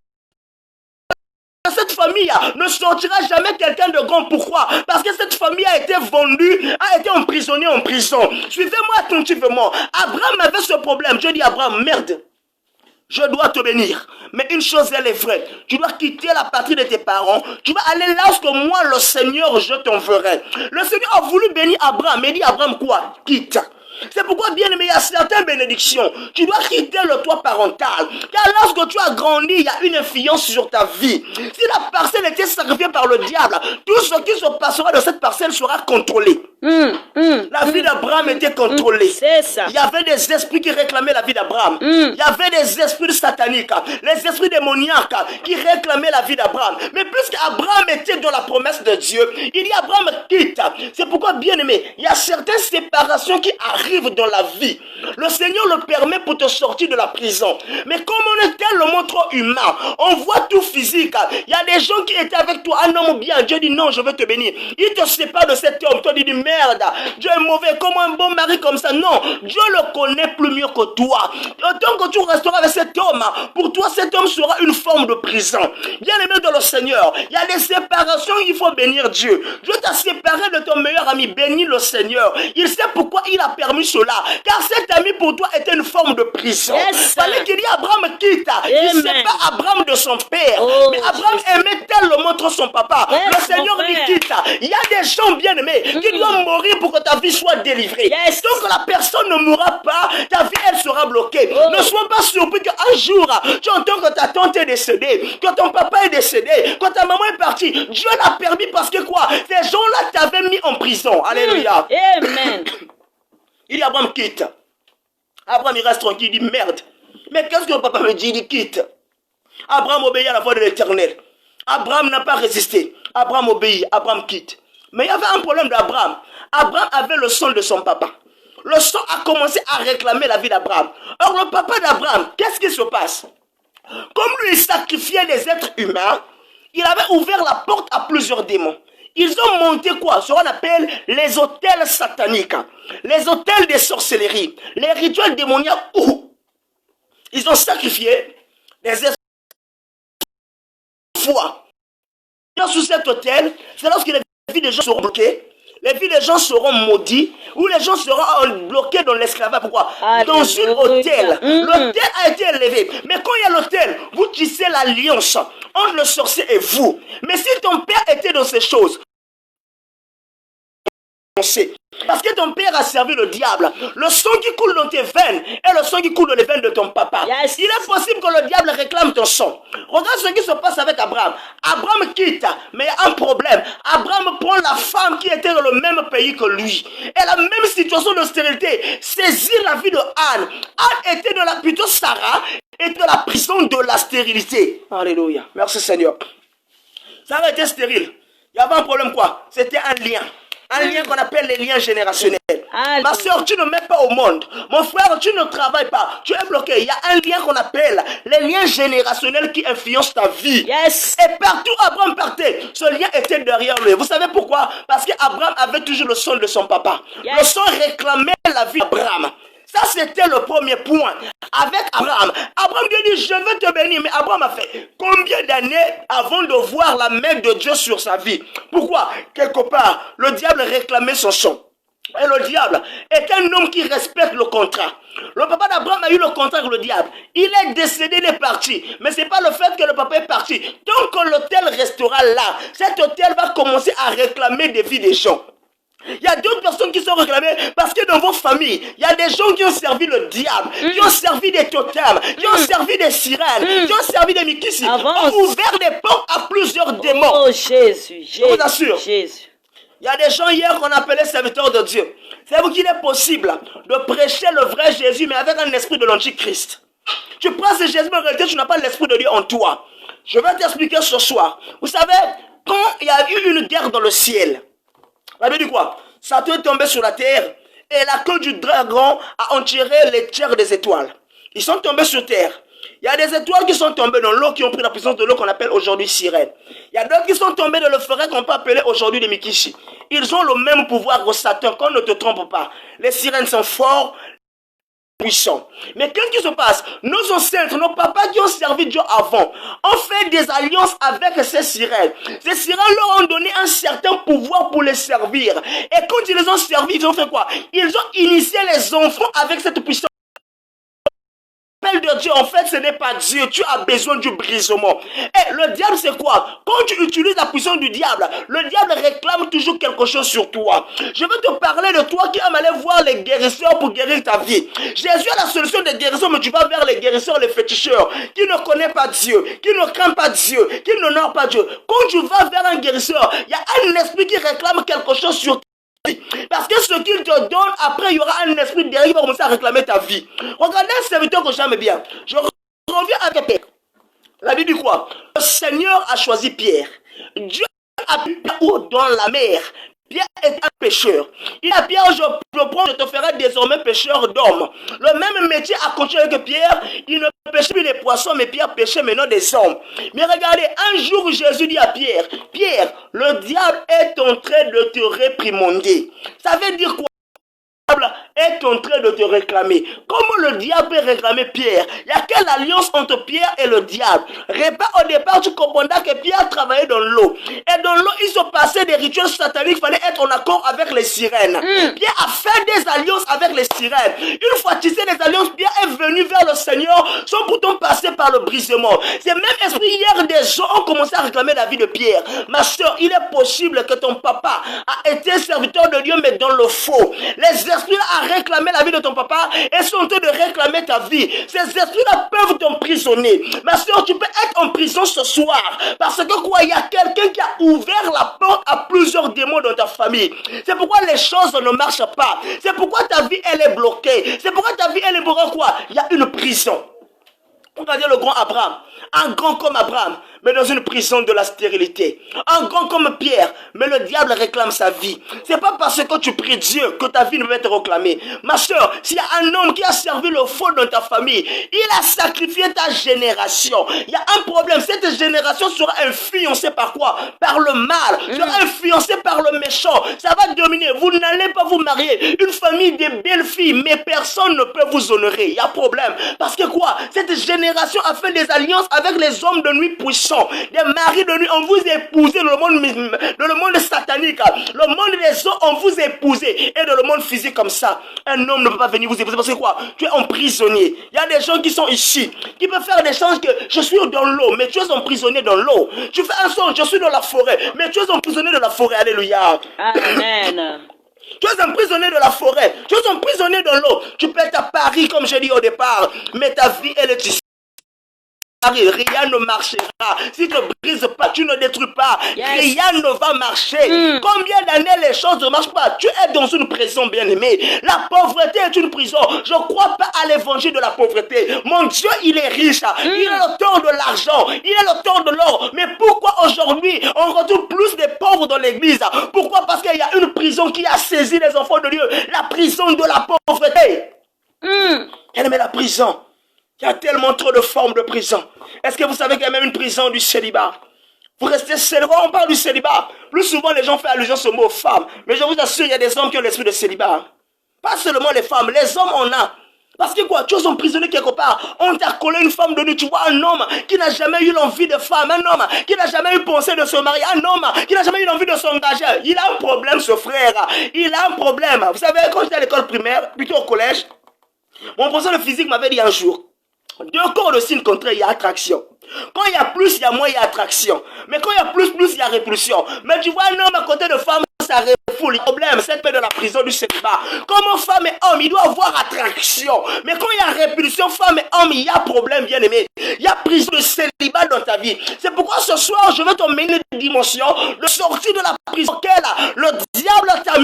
Cette famille ne sortira jamais quelqu'un de grand. Pourquoi? Parce que cette famille a été vendue, a été emprisonnée en prison. Suivez-moi attentivement. Abraham avait ce problème. Je dis à Abraham, merde, je dois te bénir. Mais une chose, elle est vraie. Tu dois quitter la patrie de tes parents. Tu vas aller là où moi, le Seigneur, je t'enverrai. Le Seigneur a voulu bénir Abraham. Mais il dit Abraham quoi? Quitte. C'est pourquoi, bien aimé, il y a certaines bénédictions. Tu dois quitter le toit parental. Car lorsque tu as grandi, il y a une influence sur ta vie. Si la parcelle était sacrifiée par le diable, tout ce qui se passera de cette parcelle sera contrôlé. La vie d'Abraham était contrôlée. C'est ça. Il y avait des esprits qui réclamaient la vie d'Abraham. Il y avait des esprits sataniques, les esprits démoniaques qui réclamaient la vie d'Abraham. Mais puisqu'Abraham était dans la promesse de Dieu, il dit Abraham quitte. C'est pourquoi, bien aimé, il y a certaines séparations qui arrivent dans la vie. Le Seigneur le permet pour te sortir de la prison. Mais comme on est tellement trop humain, on voit tout physique. Il y a des gens qui étaient avec toi, un homme bien. Dieu dit non, je veux te bénir. Il te sépare de cet homme. Toi, tu dis merde, Dieu est mauvais. Comment un bon mari comme ça? Non, Dieu le connaît plus mieux que toi. Tant que tu resteras avec cet homme, pour toi, cet homme sera une forme de prison. Bien aimé de le Seigneur, il y a des séparations, il faut bénir Dieu. Dieu t'a séparé de ton meilleur ami. Bénis le Seigneur. Il sait pourquoi il a permis cela. Car cet ami pour toi était une forme de prison. Yes. Fallait qu'il dit Abraham quitte. Il ne sait pas Abraham de son père. Oh, mais Abraham aimait tellement trop son papa. Yes, le Seigneur lui quitte. Il y a des gens bien aimés qui doivent mourir pour que ta vie soit délivrée. Yes. Donc la personne ne mourra pas, ta vie elle sera bloquée. Oh. Ne sois pas surpris qu'un jour tu entends que ta tante est décédée, que ton papa est décédé, que ta maman est partie. Dieu l'a permis parce que quoi? Ces gens-là t'avaient mis en prison. Alléluia. Amen. Il dit Abraham quitte. Abraham il reste tranquille, il dit merde. Mais qu'est-ce que le papa me dit? Il dit quitte. Abraham obéit à la voix de l'Éternel. Abraham n'a pas résisté. Abraham obéit, Abraham quitte. Mais il y avait un problème d'Abraham. Abraham avait le sang de son papa. Le sang a commencé à réclamer la vie d'Abraham. Or le papa d'Abraham, qu'est-ce qui se passe? Comme lui il sacrifiait des êtres humains, il avait ouvert la porte à plusieurs démons. Ils ont monté quoi? Ce qu'on appelle les autels sataniques, les autels des sorcelleries, les rituels démoniaques où ils ont sacrifié des esprits foi. Sous cet autel, c'est lorsque les vies des gens seront bloquées, les vies des gens seront maudits, ou les gens seront bloqués dans l'esclavage. Pourquoi? Dans une autel. L'autel a été élevé. Mais quand il y a l'autel, vous tissez l'alliance entre le sorcier et vous. Mais si ton père était dans ces choses, parce que ton père a servi le diable, le sang qui coule dans tes veines est le sang qui coule dans les veines de ton papa. Yes. Il est possible que le diable réclame ton sang. Regarde ce qui se passe avec Abraham. Abraham quitte, mais il y a un problème. Abraham prend la femme qui était dans le même pays que lui. Et la même situation de stérilité saisit la vie de Anne. Anne était dans la, plutôt Sarah, était dans la prison de la stérilité. Alléluia. Merci Seigneur. Sarah était stérile. Il y avait un problème quoi? C'était un lien. Un lien qu'on appelle les liens générationnels. Ma soeur, tu ne mets pas au monde. Mon frère, tu ne travailles pas. Tu es bloqué. Il y a un lien qu'on appelle les liens générationnels qui influencent ta vie. Yes. Et partout Abraham partait, ce lien était derrière lui. Vous savez pourquoi? Parce qu'Abraham avait toujours le sang de son papa. Yes. Le sang réclamait la vie d'Abraham. Ça, c'était le premier point. Avec Abraham, Abraham lui dit, je veux te bénir. Mais Abraham a fait combien d'années avant de voir la main de Dieu sur sa vie? Pourquoi? Quelque part, le diable réclamait son sang. Et le diable est un homme qui respecte le contrat. Le papa d'Abraham a eu le contrat avec le diable. Il est décédé, il est parti. Mais ce n'est pas le fait que le papa est parti. Tant que l'autel restera là, cet autel va commencer à réclamer des vies des gens. Il y a d'autres personnes qui sont réclamées parce que dans vos familles, il y a des gens qui ont servi le diable, qui ont servi des totems, qui ont servi des sirènes, qui ont servi des mikissi, ont ouvert des portes à plusieurs démons. Oh Jésus, Jésus. Je vous assure. Jésus. Il y a des gens hier qu'on appelait serviteurs de Dieu. Savez-vous qu'il est possible de prêcher le vrai Jésus, mais avec un esprit de l'antichrist? Tu prends ce Jésus, mais en réalité, tu n'as pas l'esprit de Dieu en toi. Je vais t'expliquer ce soir. Vous savez, quand il y a eu une guerre dans le ciel, ça veut dire quoi? Satan est tombé sur la terre et la queue du dragon a en tiré les tiers des étoiles. Ils sont tombés sur terre. Il y a des étoiles qui sont tombées dans l'eau, qui ont pris la puissance de l'eau qu'on appelle aujourd'hui sirène. Il y a d'autres qui sont tombées dans le forêt qu'on peut appeler aujourd'hui des Mikishi. Ils ont le même pouvoir que Satan, qu'on ne te trompe pas. Les sirènes sont forts, puissants. Mais qu'est-ce qui se passe? Nos ancêtres, nos papas qui ont servi Dieu avant, ont fait des alliances avec ces sirènes. Ces sirènes leur ont donné un certain pouvoir pour les servir. Et quand ils les ont servis, ils ont fait quoi? Ils ont initié les enfants avec cette puissance. De Dieu, en fait, ce n'est pas Dieu. Tu as besoin du brisement. Et le diable, c'est quoi? Quand tu utilises la puissance du diable, le diable réclame toujours quelque chose sur toi. Je veux te parler de toi qui aime aller voir les guérisseurs pour guérir ta vie. Jésus a la solution des guérisseurs, mais tu vas vers les guérisseurs, les féticheurs, qui ne connaissent pas Dieu, qui ne craignent pas Dieu, qui n'honorent pas Dieu. Quand tu vas vers un guérisseur, il y a un esprit qui réclame quelque chose sur toi. Parce que ce qu'il te donne, après, il y aura un esprit derrière qui va commencer à réclamer ta vie. Regardez un serviteur que j'aime bien. Je reviens à Pierre. La Bible dit quoi? Le Seigneur a choisi Pierre. Dieu a mis Pierre dans la mer. Pierre est un pécheur. Il a Pierre, je te ferai désormais pécheur d'hommes. Le même métier a continué avec Pierre. Il ne pêchait plus les poissons, mais Pierre pêchait maintenant des hommes. Mais regardez, un jour Jésus dit à Pierre, Pierre, le diable est en train de te réprimander. Ça veut dire quoi? Est en train de te réclamer. Comment le diable peut réclamer Pierre? Il y a quelle alliance entre Pierre et le diable? Au départ, tu comprendras que Pierre travaillait dans l'eau. Et dans l'eau, il se passait des rituels sataniques. Il fallait être en accord avec les sirènes. Pierre a fait des alliances avec les sirènes. Une fois tissé les alliances, Pierre est venu vers le Seigneur sans pourtant passer par le brisement. C'est même esprit hier, des gens ont commencé à réclamer la vie de Pierre. Ma soeur, il est possible que ton papa a été serviteur de Dieu, mais dans le faux. Les esprits à réclamer la vie de ton papa et sont en train de réclamer ta vie. Ces esprits-là peuvent t'emprisonner. Ma soeur, tu peux être en prison ce soir parce que quoi, il y a quelqu'un qui a ouvert la porte à plusieurs démons dans ta famille. C'est pourquoi les choses ne marchent pas. C'est pourquoi ta vie, elle est bloquée. C'est pourquoi ta vie, elle est bloquée. Quoi? Il y a une prison. On va dire le grand Abraham, un grand comme Abraham, mais dans une prison de la stérilité. Un grand comme Pierre, mais le diable réclame sa vie. C'est pas parce que tu pries Dieu que ta vie ne va être réclamée. Ma soeur, s'il y a un homme qui a servi le faux dans ta famille, il a sacrifié ta génération. Il y a un problème, cette génération sera influencée par quoi? Par le mal, sera influencée par le méchant. Ça va dominer, vous n'allez pas vous marier. Une famille de belles filles, mais personne ne peut vous honorer. Il y a problème. Parce que quoi? Cette génération a fait des alliances avec les hommes de nuit puissants, des maris de nuit. On vous a épousé dans le monde satanique, le monde des hommes, on vous a épousé. Et dans le monde physique comme ça, un homme ne peut pas venir vous épouser parce que quoi? Tu es emprisonné. Il y a des gens qui sont ici, qui peuvent faire des choses que je suis dans l'eau, mais tu es emprisonné dans l'eau. Tu fais un son, je suis dans la forêt, mais tu es emprisonné dans la forêt. Alléluia. Amen. Tu es emprisonné de la forêt, tu es emprisonné dans l'eau. Tu peux être à Paris comme j'ai dit au départ, mais ta vie elle est ici. Rien ne marchera. Si tu ne brises pas, tu ne détruis pas. Rien ne va marcher. Combien d'années les choses ne marchent pas? Tu es dans une prison, bien-aimé. La pauvreté est une prison. Je ne crois pas à l'évangile de la pauvreté. Mon Dieu, il est riche. Il a le temps de l'argent. Il a le temps de l'or. Mais pourquoi aujourd'hui, on retrouve plus de pauvres dans l'église? Pourquoi? Parce qu'il y a une prison qui a saisi les enfants de Dieu. La prison de la pauvreté. Elle met la prison. Il y a tellement trop de formes de prison. Est-ce que vous savez qu'il y a même une prison du célibat? Vous restez célibat, on parle du célibat. Plus souvent, les gens font allusion à ce mot femme. Mais je vous assure, il y a des hommes qui ont l'esprit de célibat. Pas seulement les femmes, les hommes en ont. Parce que quoi, tu es emprisonné quelque part. On t'a collé une femme de nuit. Tu vois un homme qui n'a jamais eu l'envie de femme. Un homme qui n'a jamais eu pensé de se marier. Un homme qui n'a jamais eu l'envie de s'engager. Il a un problème, ce frère. Il a un problème. Vous savez, quand j'étais à l'école primaire, plutôt au collège, mon professeur de physique m'avait dit un jour, deux corps de signe contraire, il y a attraction. Quand il y a plus, il y a moins, il y a attraction. Mais quand il y a plus, il y a répulsion. Mais tu vois un homme à côté de femme, ça refoule. Le problème, c'est de la prison du célibat. Comme femme et homme, il doit avoir attraction. Mais quand il y a répulsion, femme et homme, il y a problème, bien aimé. Il y a prison de célibat dans ta vie. C'est pourquoi ce soir, je veux t'emmener une dimension de sortie de la prison. Le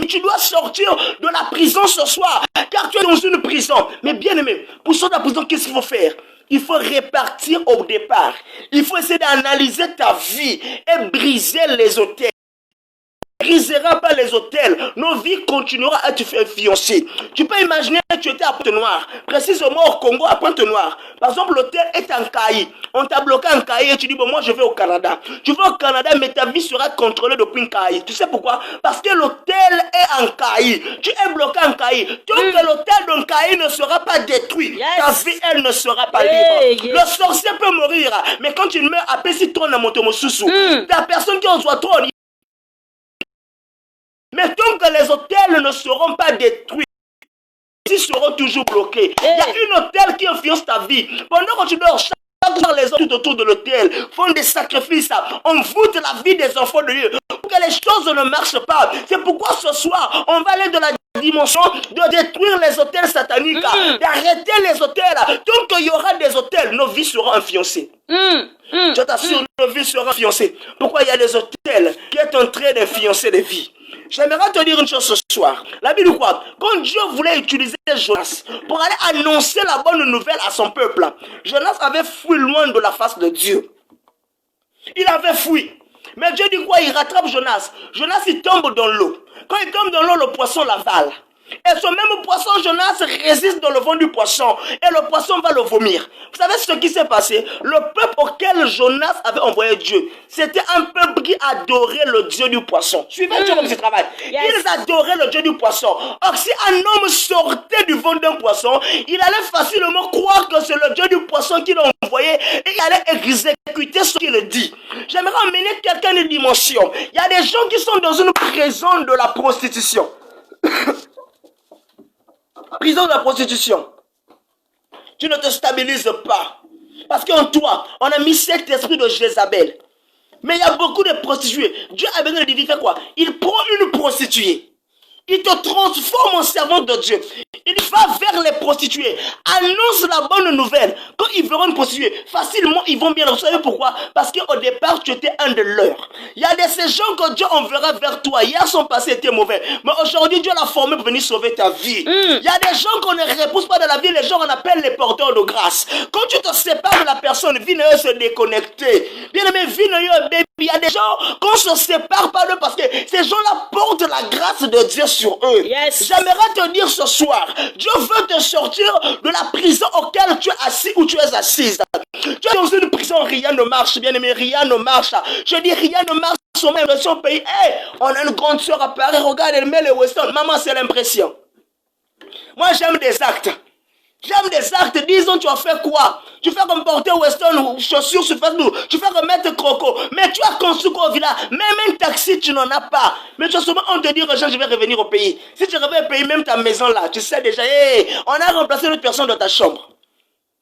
tu dois sortir de la prison ce soir, car tu es dans une prison. Mais bien aimé, pour sortir de la prison, qu'est-ce qu'il faut faire? Il faut répartir au départ. Il faut essayer d'analyser ta vie et briser les autels. Brisera pas les hôtels, nos vies continueront à être fiancées. Tu peux imaginer que tu étais à Pointe-Noire, précisément au Congo à Pointe-Noire. Par exemple, l'hôtel est en Caï. On t'a bloqué en Caï et tu dis, bon, moi je vais au Canada. Tu vas au Canada, mais ta vie sera contrôlée depuis Caï. Tu sais pourquoi? Parce que l'hôtel est en Caï. Tu es bloqué en Caï. Tant que l'hôtel de Caï ne sera pas détruit, ta vie, elle ne sera pas libre. Le sorcier peut mourir, mais quand il meurt, après si trône à Montemosusu, la personne qui reçoit trône, mais tant que les hôtels ne seront pas détruits, ils seront toujours bloqués. Il y a une hôtel qui influence ta vie. Pendant que tu dors, chaque jour, les autres tout autour de l'hôtel font des sacrifices. On voûte la vie des enfants de Dieu pour que les choses ne marchent pas. C'est pourquoi ce soir, on va aller de la dimension de détruire les hôtels sataniques, d'arrêter les hôtels. Tant qu'il y aura des hôtels, nos vies seront influencées. Je t'assure, nos vies seront influencées. Pourquoi il y a des hôtels qui sont en train d'influencer les vies? J'aimerais te dire une chose ce soir. La Bible quoi? Quand Dieu voulait utiliser Jonas pour aller annoncer la bonne nouvelle à son peuple, Jonas avait fui loin de la face de Dieu. Il avait fui. Mais Dieu dit quoi? Il rattrape Jonas. Jonas, il tombe dans l'eau. Quand il tombe dans l'eau, le poisson l'avale. Et ce même poisson, Jonas, résiste dans le ventre du poisson. Et le poisson va le vomir. Vous savez ce qui s'est passé? Le peuple auquel Jonas avait envoyé Dieu, c'était un peuple qui adorait le Dieu du poisson. Suivez Dieu comme il travaille. Ils adoraient le Dieu du poisson. Or, si un homme sortait du ventre d'un poisson, il allait facilement croire que c'est le Dieu du poisson qui l'a envoyé et il allait exécuter ce qu'il dit. J'aimerais emmener quelqu'un de dimension. Il y a des gens qui sont dans une prison de la prostitution. Prison de la prostitution. Tu ne te stabilises pas. Parce qu'en toi, on a mis cet esprit de Jézabel. Mais il y a beaucoup de prostituées. Dieu a besoin de dire, il fait quoi? Il prend une prostituée. Il te transforme en servante de Dieu. Il va vers les prostituées. Annonce la bonne nouvelle. Quand ils verront une prostituée, facilement ils vont bien. Vous savez pourquoi? Parce qu'au départ, tu étais un de leurs. Il y a de ces gens que Dieu enverra vers toi. Hier, son passé était mauvais. Mais aujourd'hui, Dieu l'a formé pour venir sauver ta vie. Il y a des gens qu'on ne repousse pas dans la vie. Les gens, on appelle les porteurs de grâce. Quand tu te sépares de la personne, vie ne se déconnecter. Bien aimé, vie ne baby. Il y a des gens qu'on se sépare pas d'eux parce que ces gens-là portent la grâce de Dieu sur eux. J'aimerais te dire ce soir, Dieu veut te sortir de la prison auquel tu es assis ou tu es assise. Tu es dans une prison, rien ne marche, bien aimé, rien ne marche. Je dis rien ne marche sur ma impression pays. Hey, on a une grande soeur à Paris, regarde, elle met les Weston. Maman, c'est l'impression. Moi, j'aime des actes. J'aime des actes. Disons, tu as fait quoi? Tu fais comme porter Weston ou chaussures sur Facebook. Tu fais remettre Croco. Mais tu as construit au village. Même un taxi, tu n'en as pas. Mais tu as souvent, on te dit, Jean, je vais revenir au pays. Si tu reviens au pays, même ta maison là, tu sais déjà, hey, on a remplacé une autre personne dans ta chambre.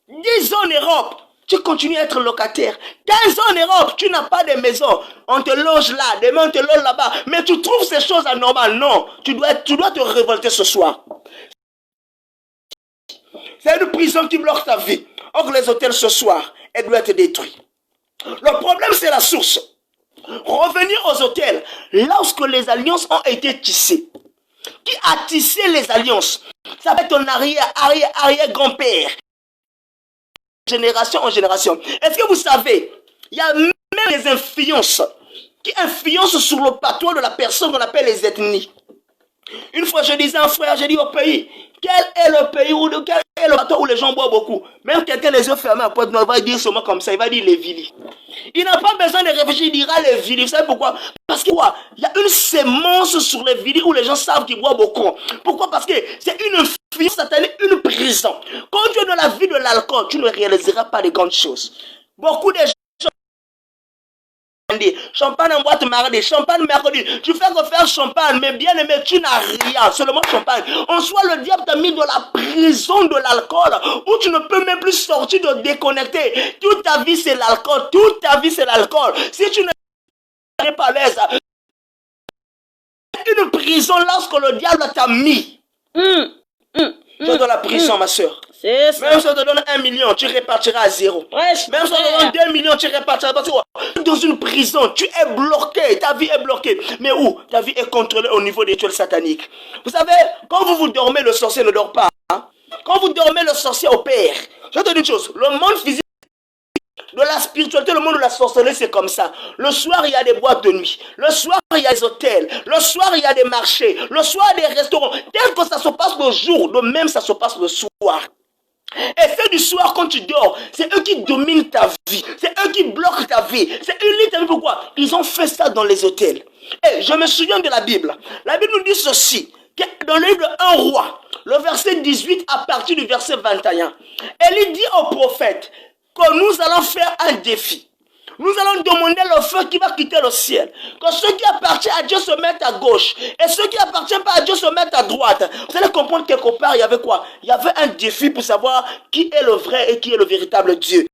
10 ans en Europe, tu continues à être locataire. 15 ans en Europe, tu n'as pas de maison. On te loge là, demain on te loge là-bas. Mais tu trouves ces choses anormales. Non, tu dois te révolter ce soir. C'est une prison qui bloque ta vie. Or, les hôtels ce soir, elles doivent être détruits. Le problème, c'est la source. Revenir aux hôtels, lorsque les alliances ont été tissées. Qui a tissé les alliances? Ça va être ton arrière-grand-père. Génération en génération. Est-ce que vous savez, il y a même des influences qui influencent sur le patois de la personne qu'on appelle les ethnies. Une fois, je disais à un frère, j'ai dit au pays, quel est le pays quel est le bateau où les gens boivent beaucoup? Même quelqu'un les yeux fermés à Pointe-Noire, il va dire seulement comme ça, il va dire les Vili. Il n'a pas besoin de réfléchir, il dira les Vili. Vous savez pourquoi? Parce que quoi? Il y a une sémence sur les Vili où les gens savent qu'ils boivent beaucoup. Pourquoi? Parce que c'est une influence satanique, une prison. Quand tu es dans la vie de l'alcool, tu ne réaliseras pas de grandes choses. Beaucoup de gens champagne en boîte mardi, champagne mercredi. Tu fais que faire champagne, mais bien aimé, tu n'as rien, seulement champagne. En soi, le diable t'a mis dans la prison de l'alcool, où tu ne peux même plus sortir de déconnecter. Toute ta vie, c'est l'alcool. Toute ta vie, c'est l'alcool. Si tu n'es pas à l'aise, une prison lorsque le diable t'a mis. Tu es dans la prison, ma soeur. C'est ça. Même si on te donne 1 million, tu répartiras à 0. Prêche, Même si on te donne 2 millions, tu répartiras. Parce que dans une prison, tu es bloqué. Ta vie est bloquée. Mais où? Ta vie est contrôlée au niveau des rituels sataniques. Vous savez, quand vous dormez, le sorcier ne dort pas. Hein? Quand vous dormez, le sorcier opère. Je vais te dire une chose. Le monde physique, de la spiritualité, le monde de la sorcellerie, c'est comme ça. Le soir, il y a des boîtes de nuit. Le soir, il y a des hôtels. Le soir, il y a des marchés. Le soir, il y a des restaurants. Tel que ça se passe le jour, de même, ça se passe le soir. Et c'est du soir quand tu dors, c'est eux qui dominent ta vie, c'est eux qui bloquent ta vie, c'est eux qui... Pourquoi? Ils ont fait ça dans les hôtels. Et je me souviens de la Bible. La Bible nous dit ceci, que dans le livre de 1 roi, le verset 18 à partir du verset 21, elle dit au prophète que nous allons faire un défi. Nous allons demander le feu qui va quitter le ciel. Que ceux qui appartiennent à Dieu se mettent à gauche. Et ceux qui appartiennent pas à Dieu se mettent à droite. Vous allez comprendre quelque part, il y avait quoi? Il y avait un défi pour savoir qui est le vrai et qui est le véritable Dieu.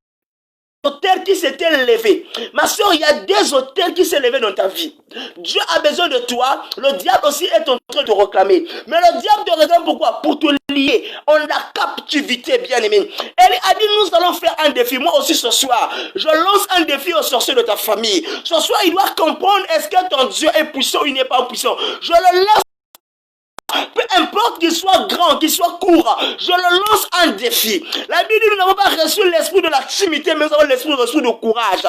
Hôtel qui s'était levé. Ma soeur, il y a des hôtels qui s'est levé dans ta vie. Dieu a besoin de toi. Le diable aussi est en train de te réclamer. Mais le diable te réclame pourquoi? Pour te lier en la captivité, bien aimé. Elle a dit, nous allons faire un défi. Moi aussi ce soir, je lance un défi aux sorciers de ta famille. Ce soir, il doit comprendre est-ce que ton Dieu est puissant ou il n'est pas puissant. Je le laisse. Peu importe qu'il soit grand, qu'il soit court, je le lance un défi. La Bible dit, nous n'avons pas reçu l'esprit de la timidité, mais nous avons l'esprit reçu de courage.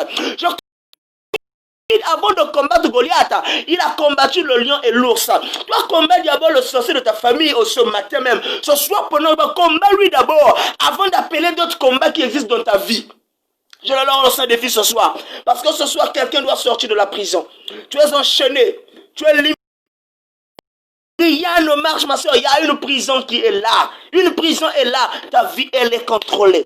Avant de combattre Goliath, il a combattu le lion et l'ours. Tu dois combattre d'abord le sorcier de ta famille ce matin même. Ce soir, pendant le combat lui d'abord, avant d'appeler d'autres combats qui existent dans ta vie. Je leur lance un défi ce soir. Parce que ce soir, quelqu'un doit sortir de la prison. Tu es enchaîné, tu es limité. Il y a une marche, ma soeur, il y a une prison qui est là. Une prison est là. Ta vie, elle est contrôlée.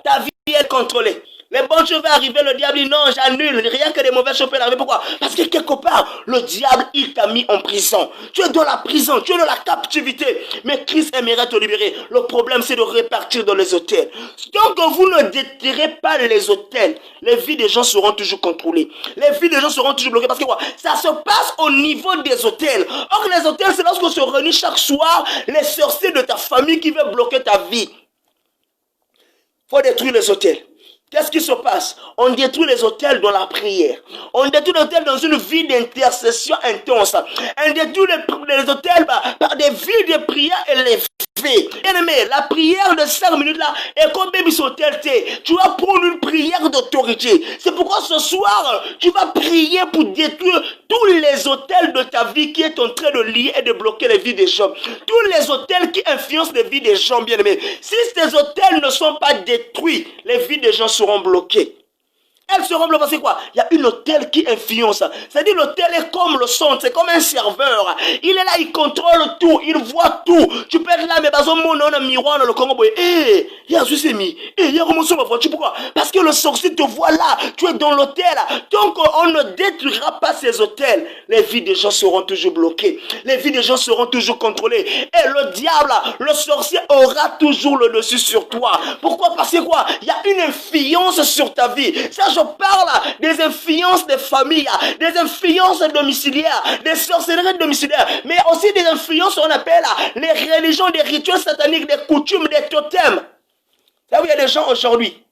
Ta vie est contrôlée. Les bonnes choses vont arriver, le diable dit non, j'annule. Rien que des mauvaises choses peuvent arriver. Pourquoi? Parce que quelque part, le diable, il t'a mis en prison. Tu es dans la prison, tu es dans la captivité. Mais Christ aimerait te libérer. Le problème, c'est de répartir dans les hôtels. Tant que vous ne déterrez pas les hôtels, les vies des gens seront toujours contrôlées. Les vies des gens seront toujours bloquées. Parce que quoi? Ça se passe au niveau des hôtels. Or, les hôtels, c'est lorsqu'on se réunit chaque soir, les sorciers de ta famille qui veulent bloquer ta vie. Il faut détruire les hôtels. Qu'est-ce qui se passe? On détruit les hôtels dans la prière. On détruit les hôtels dans une vie d'intercession intense. On détruit les hôtels par des vies de prière élevées. Bien aimé, la prière de 5 minutes là est comme Baby Hôtel. Tu vas prendre une prière d'autorité. C'est pourquoi ce soir, tu vas prier pour détruire tous les hôtels de ta vie qui est en train de lier et de bloquer les vies des gens. Tous les hôtels qui influencent les vies des gens, bien aimé. Si ces hôtels ne sont pas détruits, les vies des gens seront bloquées. Elles seront bloquées parce que quoi? Il y a une hôtel qui influence. C'est-à-dire l'hôtel est comme le son, c'est comme un serveur. Il est là, il contrôle tout, il voit tout. Tu peux être là, mais par exemple, on a un miroir dans le Congo. Il y a juste mis. Il y a remonté sur ma voiture. Pourquoi? Parce que le sorcier te voit là. Tu es dans l'hôtel. Donc, on ne détruira pas ces hôtels. Les vies des gens seront toujours bloquées. Les vies des gens seront toujours contrôlées. Et le diable, le sorcier aura toujours le dessus sur toi. Pourquoi? Parce que quoi? Il y a une influence sur ta vie. Ça, je parle des influences des familles, des influences domiciliaires, des sorcelleries domiciliaires, mais aussi des influences qu'on appelle les religions, des rituels sataniques, des coutumes, des totems. Là où il y a des gens aujourd'hui,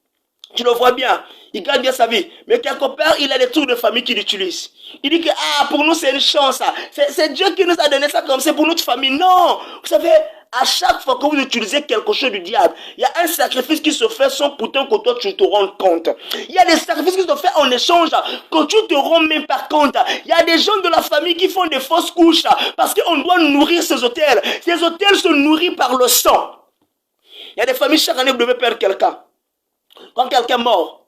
tu le vois bien, il gagne bien sa vie, mais quelque part, il a des trucs de famille qu'il utilise. Il dit que, pour nous, c'est une chance. C'est Dieu qui nous a donné ça comme c'est pour notre famille. Non, vous savez, à chaque fois que vous utilisez quelque chose du diable, il y a un sacrifice qui se fait sans pourtant que toi tu te rendes compte. Il y a des sacrifices qui se font en échange que tu te rends même pas compte. Il y a des gens de la famille qui font des fausses couches parce qu'on doit nourrir ces hôtels. Ces hôtels se nourrissent par le sang. Il y a des familles, chaque année, vous devez perdre quelqu'un. Quand quelqu'un est mort,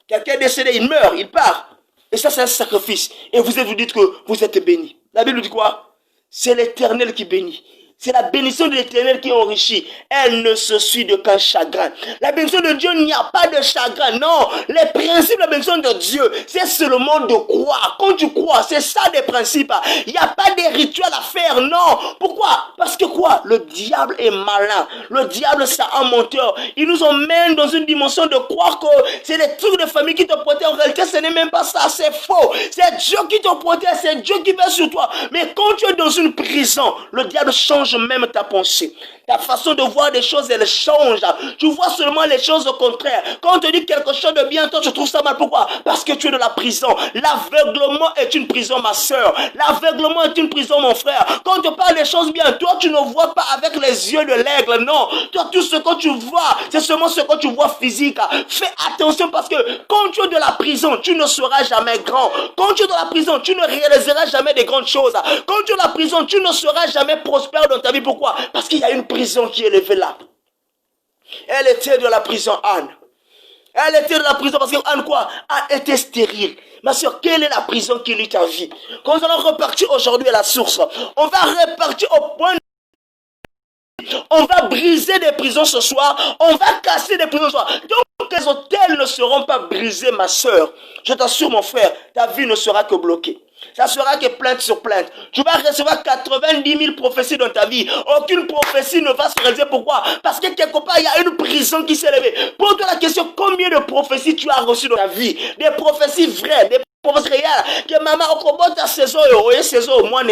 quelqu'un est décédé, il meurt, il part. Et ça, c'est un sacrifice. Et vous dites que vous êtes bénis. La Bible dit quoi? C'est l'Éternel qui bénit. C'est la bénédiction de l'Éternel qui enrichit. Elle ne se suit de qu'un chagrin. La bénédiction de Dieu, il n'y a pas de chagrin. Non, les principes de la bénédiction de Dieu, c'est seulement de croire. Quand tu crois, c'est ça des principes. Il n'y a pas de rituels à faire. Non. Pourquoi? Parce que quoi? Le diable est malin. Le diable, c'est un menteur. Il nous emmène dans une dimension de croire que c'est des trucs de famille qui te protègent. En réalité, ce n'est même pas ça. C'est faux. C'est Dieu qui te protège. C'est Dieu qui veille sur toi. Mais quand tu es dans une prison, le diable change même ta pensée. Ta façon de voir des choses, elle change. Tu vois seulement les choses au contraire. Quand on te dit quelque chose de bien, toi, tu trouves ça mal. Pourquoi? Parce que tu es dans la prison. L'aveuglement est une prison, ma soeur. L'aveuglement est une prison, mon frère. Quand on te parle des choses bien, toi, tu ne vois pas avec les yeux de l'aigle. Non. Toi, tout ce que tu vois, c'est seulement ce que tu vois physique. Fais attention parce que quand tu es dans la prison, tu ne seras jamais grand. Quand tu es dans la prison, tu ne réaliseras jamais des grandes choses. Quand tu es dans la prison, tu ne seras jamais prospère dans ta vie. Pourquoi? Parce qu'il y a une prison qui est levée là. Elle était de la prison, Anne. Elle était de la prison parce que Anne quoi? Anne était stérile. Ma soeur, quelle est la prison qui lie ta vie? Quand nous allons repartir aujourd'hui à la source, on va repartir au point. On va briser des prisons ce soir. On va casser des prisons ce soir. Donc les hôtels ne seront pas brisés, ma soeur. Je t'assure, mon frère, ta vie ne sera que bloquée. Ça sera que plainte sur plainte. Tu vas recevoir 90 000 prophéties dans ta vie. Aucune prophétie ne va se réaliser. Pourquoi? Parce que quelque part, il y a une prison qui s'est levée. Pose-toi la question, combien de prophéties tu as reçues dans ta vie? Des prophéties vraies, des prophéties réelles. Que maman, on commence à saison, et saison, moi,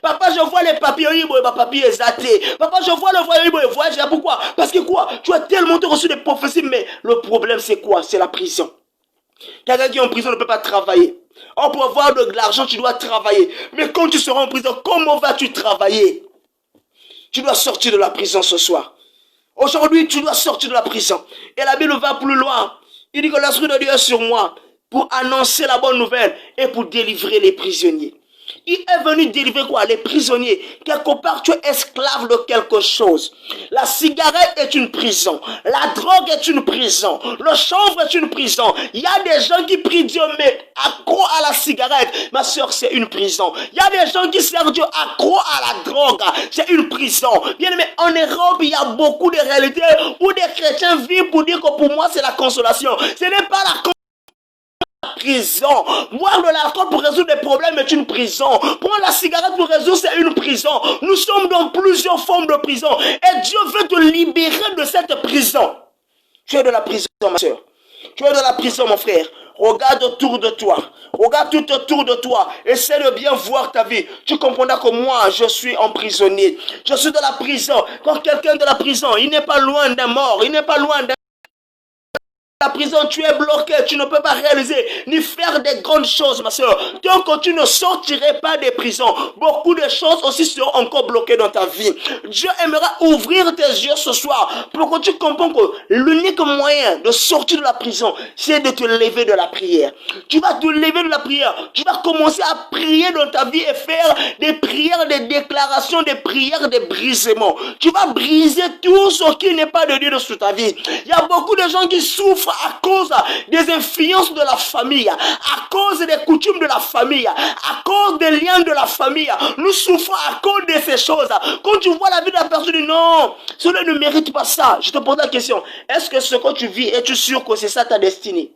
papa, je vois les papiers, ma papier est zaté. Papa, je vois le voyage. Pourquoi? Parce que quoi? Tu as tellement reçu des prophéties, mais le problème, c'est quoi? C'est la prison. Quelqu'un qui est en prison ne peut pas travailler. Or, pour avoir de l'argent, tu dois travailler. Mais quand tu seras en prison, comment vas-tu travailler? Tu dois sortir de la prison ce soir. Aujourd'hui, tu dois sortir de la prison. Et la Bible va plus loin. Il dit que l'Esprit de Dieu est sur moi pour annoncer la bonne nouvelle et pour délivrer les prisonniers. Il est venu délivrer quoi? Les prisonniers. Quelque part, tu es esclave de quelque chose. La cigarette est une prison. La drogue est une prison. Le chanvre est une prison. Il y a des gens qui prient Dieu, mais accro à la cigarette. Ma soeur, c'est une prison. Il y a des gens qui servent Dieu accro à la drogue. C'est une prison. Bien aimé, en Europe, il y a beaucoup de réalités où des chrétiens vivent pour dire que pour moi, c'est la consolation. Ce n'est pas la prison. Boire de l'alcool pour résoudre des problèmes est une prison. Prendre la cigarette pour résoudre, c'est une prison. Nous sommes dans plusieurs formes de prison. Et Dieu veut te libérer de cette prison. Tu es de la prison, ma soeur. Tu es de la prison, mon frère. Regarde autour de toi. Regarde tout autour de toi. Essaie de bien voir ta vie. Tu comprendras que moi, je suis emprisonné. Je suis de la prison. Quand quelqu'un est de la prison, il n'est pas loin d'un mort. Il n'est pas loin d'un... La prison, tu es bloqué, tu ne peux pas réaliser ni faire des grandes choses, ma soeur. Tant que tu ne sortirais pas des prisons, beaucoup de choses aussi seront encore bloquées dans ta vie. Dieu aimera ouvrir tes yeux ce soir pour que tu comprennes que l'unique moyen de sortir de la prison, c'est de te lever de la prière. Tu vas te lever de la prière. Tu vas commencer à prier dans ta vie et faire des prières, des déclarations, des prières, des brisements. Tu vas briser tout ce qui n'est pas de Dieu sur ta vie. Il y a beaucoup de gens qui souffrent à cause des influences de la famille, à cause des coutumes de la famille, à cause des liens de la famille. Nous souffrons à cause de ces choses. Quand tu vois la vie de la personne, dis non, cela ne mérite pas ça. Je te pose la question, est-ce que ce que tu vis, es-tu sûr que c'est ça ta destinée?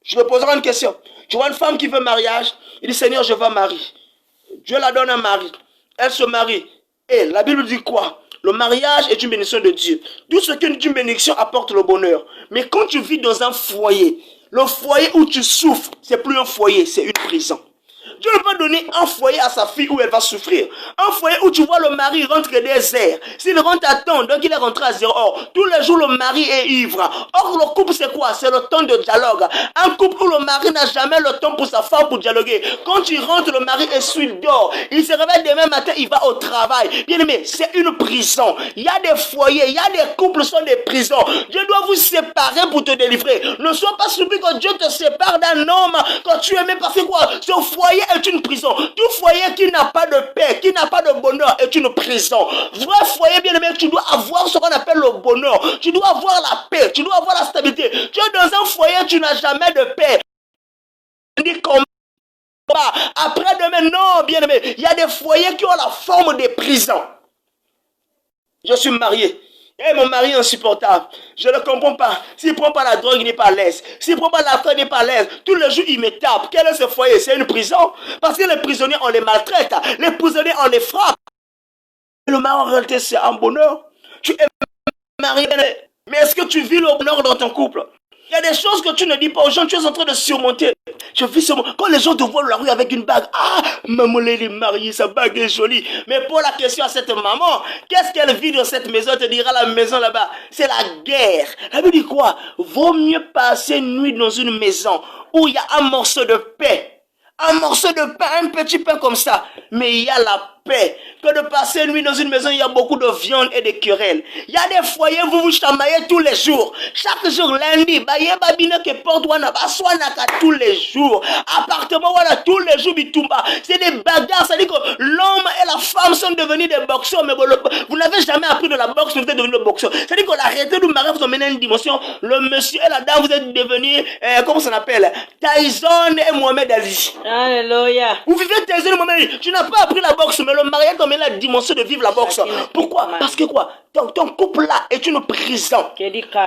Je te poserai une question. Tu vois une femme qui veut mariage, il dit Seigneur, je veux un mari. Dieu la donne un mari. Elle se marie. Et la Bible dit quoi? Le mariage est une bénédiction de Dieu. Tout ce qu'une bénédiction apporte le bonheur. Mais quand tu vis dans un foyer, le foyer où tu souffres, c'est plus un foyer, c'est une prison. Dieu ne va donner un foyer à sa fille où elle va souffrir. Un foyer où tu vois le mari rentre des airs. S'il rentre à temps, donc il est rentré à 0 heure. Tous les jours, le mari est ivre. Or, le couple, c'est quoi? C'est le temps de dialogue. Un couple où le mari n'a jamais le temps pour sa femme pour dialoguer. Quand il rentre, le mari est sur le dehors. Il se réveille demain matin, il va au travail. Bien aimé, c'est une prison. Il y a des foyers, il y a des couples qui sont des prisons. Dieu doit vous séparer pour te délivrer. Ne sois pas surpris que Dieu te sépare d'un homme quand tu aimes, parce que quoi? Ce foyer est une prison. Tout foyer qui n'a pas de paix, qui n'a pas de bonheur est une prison. Vrai foyer, bien aimé, tu dois avoir ce qu'on appelle le bonheur. Tu dois avoir la paix, tu dois avoir la stabilité. Tu es dans un foyer, tu n'as jamais de paix. Dis comment? Après demain, non, bien aimé. Il y a des foyers qui ont la forme des prisons. Je suis marié. Eh, mon mari est insupportable. Je ne comprends pas. S'il ne prend pas la drogue, il n'est pas à l'aise. S'il ne prend pas l'alcool, il n'est pas à l'aise. Tous les jours, il me tape. Quel est ce foyer? C'est une prison. Parce que les prisonniers, on les maltraite. Les prisonniers, on les frappe. Le mari, en réalité, c'est un bonheur. Tu es marié, mais est-ce que tu vis le bonheur dans ton couple? Il y a des choses que tu ne dis pas aux gens, tu es en train de surmonter. Je vis ce moment. Quand les gens te voient dans la rue avec une bague, ah, maman, elle est mariée, sa bague est jolie. Mais pour la question à cette maman, qu'est-ce qu'elle vit dans cette maison? Elle te dira la maison là-bas, c'est la guerre. Elle veut dire quoi? Vaut mieux passer une nuit dans une maison où il y a un morceau de paix. Un morceau de pain, un petit pain comme ça. Mais il y a la paix. Que de passer une nuit dans une maison, il y a beaucoup de viande et de querelles. Il y a des foyers, vous vous chamaillez tous les jours. Chaque jour, lundi, tous les jours. Appartement, voilà, tous les jours, bitumba. C'est des bagarres. Ça dit que l'homme et la femme sont devenus des boxeurs. Mais vous n'avez jamais appris de la boxe, vous êtes devenus des boxeurs. Ça dit qu'on a arrêté de marier, vous emmenez à une dimension. Le monsieur et la dame, vous êtes devenus, comment ça s'appelle? Tyson et Mohamed Ali. Alléluia. Vous vivez Tyson et Mohamed Ali. Tu n'as pas appris la boxe, mais le mariage t'emmène la dimension de vivre la boxe. Pourquoi? Parce que quoi? Ton couple là est une prison.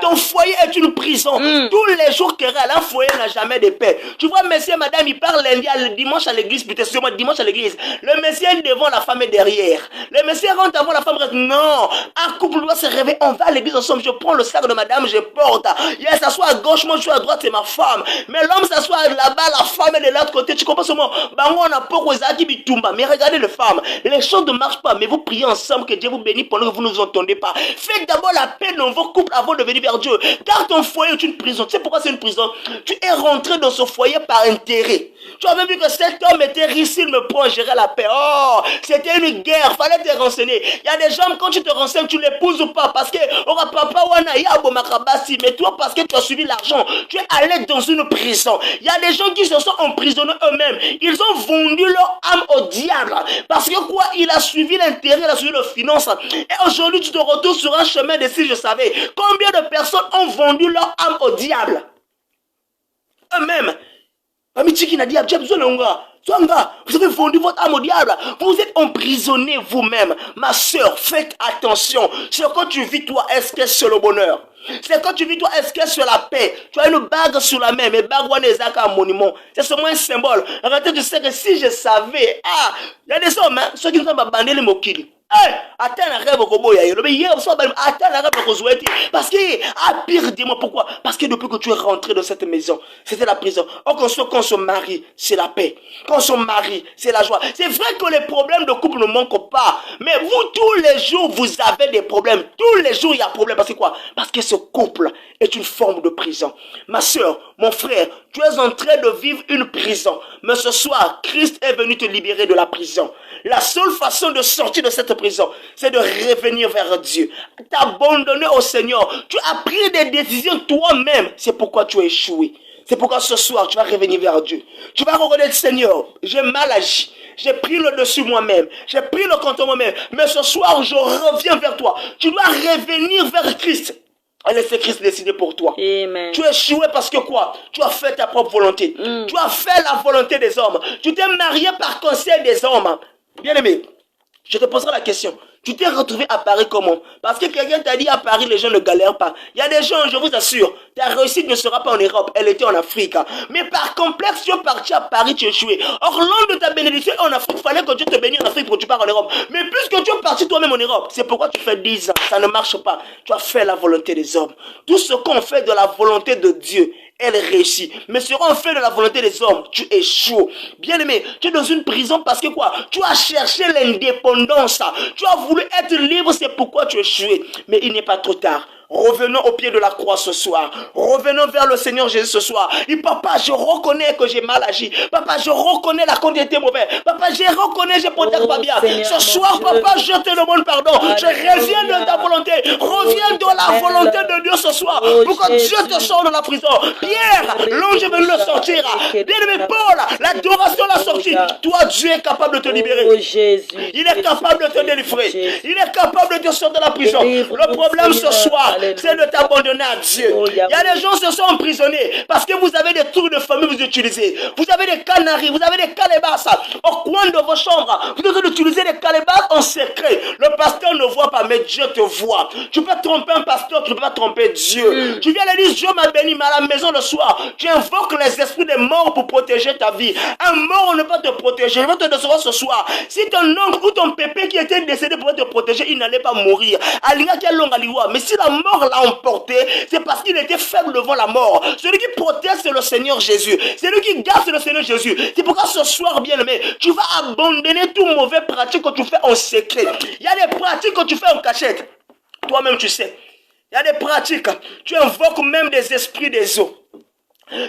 Ton foyer est une prison. Tous les jours querelle, un foyer n'a jamais de paix. Tu vois, monsieur et madame, ils parlent lundi, le dimanche à l'église, peut-être sur moi, dimanche à l'église. Le monsieur est devant, la femme est derrière. Le monsieur rentre avant, la femme reste. Non, un couple doit se réveiller. On va à l'église ensemble. Je prends le sac de madame, je porte. Il s'assoit à gauche, moi je suis à droite, c'est ma femme. Mais l'homme s'assoit là-bas, la femme est de l'autre côté. Tu comprends ce mot? Mais regardez les femmes, les choses ne marchent pas. Mais vous priez ensemble, que Dieu vous bénisse pendant que vous ne nous entendez pas. Faites d'abord la paix dans vos couples avant de venir vers Dieu. Car ton foyer est une prison. Tu sais pourquoi c'est une prison? Tu es rentré dans ce foyer par intérêt. Tu avais vu que cet homme était riche, il me prend, gérer la paix. Oh, c'était une guerre, fallait te renseigner. Il y a des gens, quand tu te renseignes, tu l'épouses ou pas. Parce que, mais toi, parce que tu as suivi l'argent, tu es allé dans une prison. Il y a des gens qui se sont emprisonnés eux-mêmes. Ils ont vendu leur âme au diable. Parce que quoi? Il a suivi l'intérêt, il a suivi le finance. Et aujourd'hui, tu te retrouves sur un chemin de si je savais. Combien de personnes ont vendu leur âme au diable? Eux-mêmes. Amitiki n'a dit à Dieu, vous avez vendu votre âme au diable. Vous êtes emprisonné vous-même. Ma soeur, faites attention. C'est quand tu vis toi, est-ce que c'est le bonheur? C'est quand tu vis toi, est-ce que c'est la paix? Tu as une bague sur la main, mais bague un monument. C'est seulement un symbole. En réalité, tu sais que si je savais, il y a des hommes, ceux qui nous ont abandonné les mokili. Parce que, dis-moi pourquoi? Parce que depuis que tu es rentré dans cette maison, c'était la prison. Or, quand on se marie, c'est la paix. Quand on se marie, c'est la joie. C'est vrai que les problèmes de couple ne manquent pas. Mais vous, tous les jours, vous avez des problèmes. Tous les jours, il y a problème. Parce que quoi? Parce que ce couple est une forme de prison. Ma soeur, mon frère, tu es en train de vivre une prison. Mais ce soir, Christ est venu te libérer de la prison. La seule façon de sortir de cette prison, c'est de revenir vers Dieu. T'abandonner au Seigneur. Tu as pris des décisions toi-même. C'est pourquoi tu as échoué. C'est pourquoi ce soir, tu vas revenir vers Dieu. Tu vas reconnaître, Seigneur, j'ai mal agi. J'ai pris le dessus moi-même. J'ai pris le compte moi-même. Mais ce soir, je reviens vers toi. Tu dois revenir vers Christ. Et laissez Christ décider pour toi. Amen. Tu es échoué parce que quoi? Tu as fait ta propre volonté. Tu as fait la volonté des hommes. Tu t'es marié par conseil des hommes. Bien aimé, je te poserai la question. Tu t'es retrouvé à Paris comment? Parce que quelqu'un t'a dit à Paris, les gens ne galèrent pas. Il y a des gens, je vous assure, ta réussite ne sera pas en Europe, elle était en Afrique. Mais par complexe, tu es parti à Paris, tu es échoué. Or, l'homme de ta bénédiction en Afrique, il fallait que Dieu te bénisse en Afrique pour que tu pars en Europe. Mais puisque tu es parti toi-même en Europe, c'est pourquoi tu fais 10 ans. Ça ne marche pas. Tu as fait la volonté des hommes. Tout ce qu'on fait de la volonté de Dieu, elle réussit. Mais si on fait de la volonté des hommes, tu échoues. Bien aimé, tu es dans une prison parce que quoi? Tu as cherché l'indépendance. Tu as voulu être libre, c'est pourquoi tu es échoué. Mais il n'est pas trop tard. Revenons au pied de la croix ce soir. Revenons vers le Seigneur Jésus ce soir. Et papa, je reconnais que j'ai mal agi. Papa, je reconnais la conduite était mauvaise. Papa, je reconnais, je protège pas bien. Seigneur, ce soir, papa, je te demande pardon. Je reviens de ta volonté. Reviens dans la volonté de Dieu ce soir. Pour que Dieu te sorte de la prison. Pierre, l'ange est venu le sortir. Bien-aimé Paul, l'adoration l'a sorti. Toi, Dieu est capable de te libérer. Il est capable de te délivrer. Il est capable de te sortir de la prison. Le problème ce soir, c'est de t'abandonner à Dieu. Il y a des gens qui se sont emprisonnés parce que vous avez des trucs de famille que vous utilisez. Vous avez des canaries, vous avez des calebasses au coin de vos chambres. Vous devez utiliser des calebasses en secret. Le pasteur ne voit pas, mais Dieu te voit. Tu peux tromper un pasteur, tu ne peux pas tromper Dieu. Tu viens de dire, Dieu m'a béni, mais à la maison le soir, tu invoques les esprits des morts pour protéger ta vie. Un mort ne peut te protéger. Je vais te décevoir ce soir. Si ton oncle ou ton pépé qui était décédé pour te protéger, il n'allait pas mourir. Mais si la mort l'a emporté, c'est parce qu'il était faible devant la mort. Celui qui protège, c'est le Seigneur Jésus. Celui qui garde, c'est le Seigneur Jésus. C'est pourquoi ce soir, bien aimé, tu vas abandonner tout mauvais pratique que tu fais en secret. Il y a des pratiques que tu fais en cachette. Toi-même, tu sais. Il y a des pratiques. Tu invoques même des esprits des eaux.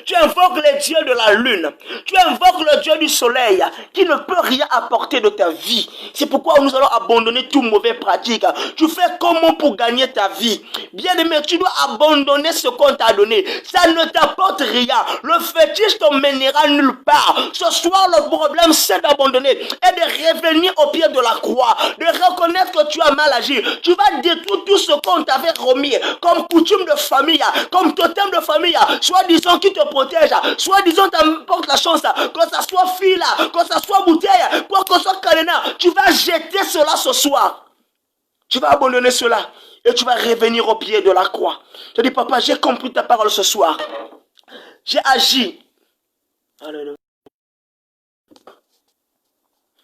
Tu invoques les dieux de la lune. Tu invoques le Dieu du soleil qui ne peut rien apporter de ta vie. C'est pourquoi nous allons abandonner toute mauvaise pratique. Tu fais comment pour gagner ta vie? Bien aimé, tu dois abandonner ce qu'on t'a donné. Ça ne t'apporte rien. Le fétiche te mènera nulle part. Ce soir, le problème, c'est d'abandonner et de revenir au pied de la croix. De reconnaître que tu as mal agi. Tu vas détruire tout ce qu'on t'avait remis comme coutume de famille, comme totem de famille, soi-disant qui te protège, soi-disant t'apporte la chance, que ça soit fil, que ça soit bouteille, quoi que ce soit cadenas, tu vas jeter cela ce soir. Tu vas abandonner cela et tu vas revenir au pied de la croix. Tu dis, papa, j'ai compris ta parole ce soir. J'ai agi. Alléluia.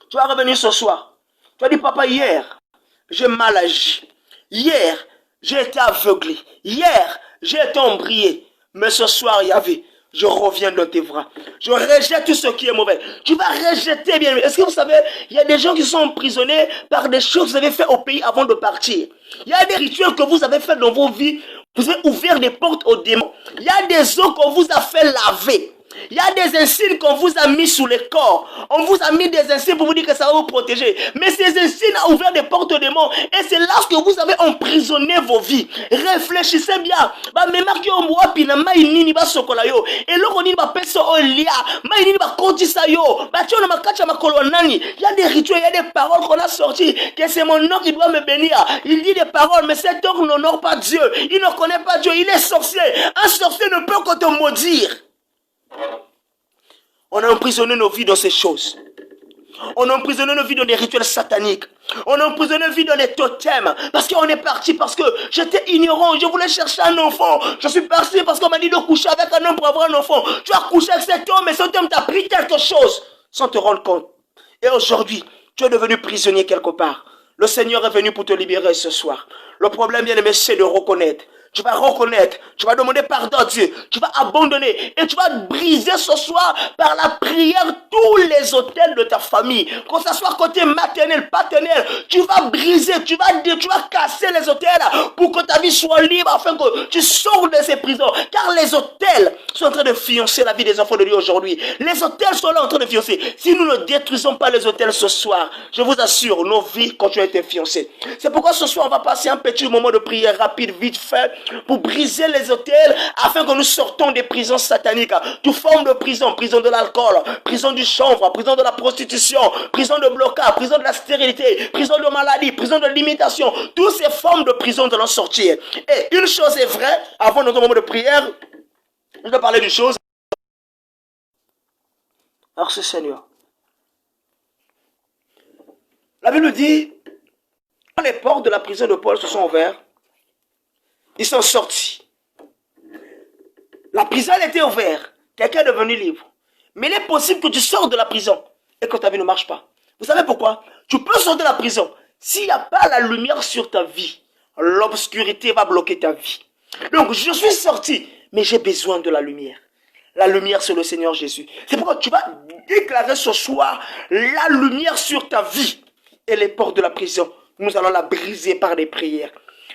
Tu vas revenir ce soir. Tu vas dire, papa, hier, j'ai mal agi. Hier, j'ai été aveuglé. Hier, j'ai été embrouillé. Mais ce soir, Yahvé, je reviens dans tes bras. Je rejette tout ce qui est mauvais. Tu vas rejeter bien. Est-ce que vous savez, il y a des gens qui sont emprisonnés par des choses que vous avez fait au pays avant de partir. Il y a des rituels que vous avez fait dans vos vies. Vous avez ouvert des portes aux démons. Il y a des eaux qu'on vous a fait laver. Il y a des insignes qu'on vous a mis sous les corps. On vous a mis des insignes pour vous dire que ça va vous protéger. Mais ces insignes ont ouvert des portes aux démons. Et c'est là que vous avez emprisonné vos vies. Réfléchissez bien. Il y a des rituels, il y a des paroles qu'on a sorties. Que c'est mon nom qui doit me bénir. Il dit des paroles, mais cet homme n'honore pas Dieu. Il ne connaît pas Dieu. Il est sorcier. Un sorcier ne peut que te maudire. On a emprisonné nos vies dans ces choses. On a emprisonné nos vies dans des rituels sataniques. On a emprisonné nos vies dans des totems. Parce qu'on est parti, parce que j'étais ignorant. Je voulais chercher un enfant. Je suis parti parce qu'on m'a dit de coucher avec un homme pour avoir un enfant. Tu as couché avec cet homme et cet homme t'a pris quelque chose sans te rendre compte. Et aujourd'hui, tu es devenu prisonnier quelque part. Le Seigneur est venu pour te libérer ce soir. Le problème, bien aimé, c'est de reconnaître. Tu vas reconnaître, tu vas demander pardon à Dieu, tu vas abandonner et tu vas briser ce soir par la prière tous les autels de ta famille. Que ce soit côté maternel, paternel, tu vas briser, tu vas casser les autels pour que ta vie soit libre afin que tu sors de ces prisons. Car les autels sont en train de fiancer la vie des enfants de Dieu aujourd'hui. Les autels sont là en train de fiancer. Si nous ne détruisons pas les autels ce soir, je vous assure, nos vies continuent à être fiancées. C'est pourquoi ce soir on va passer un petit moment de prière rapide, vite fait, pour briser les autels afin que nous sortons des prisons sataniques. Toute forme de prison, prison de l'alcool, prison du chanvre, prison de la prostitution, prison de blocage, prison de la stérilité, prison de maladie, prison de limitation. Toutes ces formes de prison de l'en sortir. Et une chose est vraie, avant notre moment de prière, je vais parler d'une chose. Alors c'est Seigneur. La Bible dit, quand les portes de la prison de Paul se sont ouvertes, ils sont sortis. La prison était ouverte. Quelqu'un est devenu libre. Mais il est possible que tu sors de la prison et que ta vie ne marche pas. Vous savez pourquoi? Tu peux sortir de la prison. S'il n'y a pas la lumière sur ta vie, l'obscurité va bloquer ta vie. Donc je suis sorti, mais j'ai besoin de la lumière. La lumière, c'est le Seigneur Jésus. C'est pourquoi tu vas déclarer ce soir la lumière sur ta vie. Et les portes de la prison, nous allons la briser par des prières,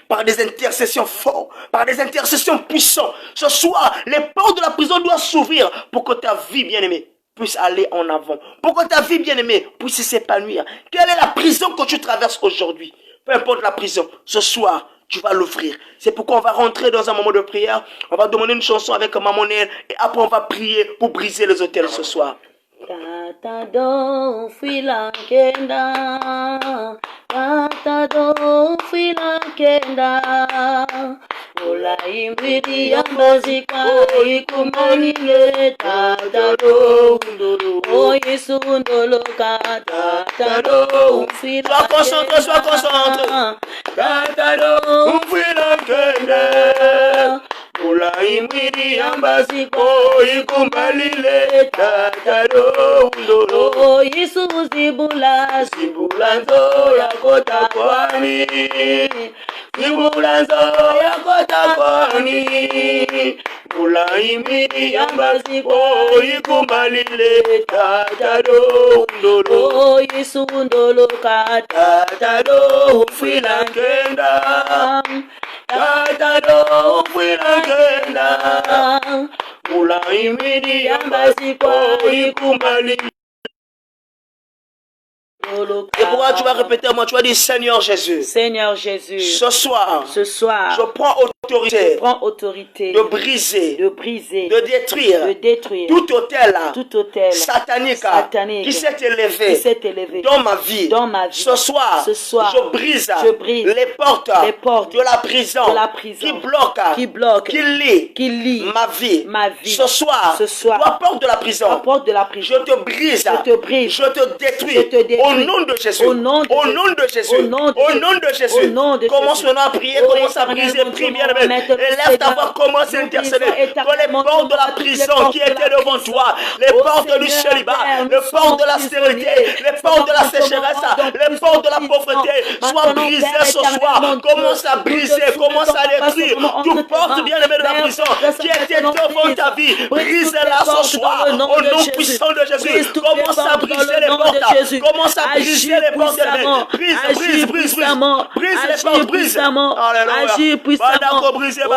par des intercessions fortes, par des intercessions puissantes. Ce soir, les portes de la prison doivent s'ouvrir pour que ta vie, bien-aimée, puisse aller en avant. Pour que ta vie, bien-aimée, puisse s'épanouir. Quelle est la prison que tu traverses aujourd'hui? Peu importe la prison, ce soir, tu vas l'ouvrir. C'est pourquoi on va rentrer dans un moment de prière. On va demander une chanson avec Maman Nel. Et après, on va prier pour briser les autels ce soir. Tatado filakenda, tatado filakenda, Ola imwidi yambazikwa ikumanile tataro undolo. O Yesu undolo katataro umfila. Sois concentré, sois concentré. Tataro umfila kende. Ola imwidi yambazikwa ikumanile tataro undolo. O Yesu zibula Zibulanzo ya kota kwani. Zibulanzo ya kota kwani. Mula imiri yambaziko ikumalile tataro undolo. O Yesu undolo kata Tataro ufila kenda. Tataro ufila kenda. Mula imiri yambaziko ikumalile. Et pourquoi tu vas répéter à moi, tu vas dire Seigneur Jésus. Seigneur Jésus, Ce soir, je prends autorité de briser, de détruire tout hôtel satanique qui s'est élevé dans ma vie. Ce soir, je brise les portes de la prison qui bloquent, qui lie ma vie. Ce soir, la porte de la prison, je te brise, je te détruis. Au nom de Jésus. Au nom de Jésus. Commence maintenant à prier, commence à briser, prie bien. Élève ta voix, commence à intercéder. Que les portes de la prison qui étaient devant toi, les portes du célibat, les portes de la stérilité, les portes de la sécheresse, les portes de la pauvreté soient brisées ce soir. Commence à briser, commence à détruire. Toute porte bien aimée de la prison qui était devant ta vie, brise-la ce soir. Au nom puissant de Jésus. Commence à briser les portes. Commence à briser les portes. Brise les portes, brise. Agis puissamment. Au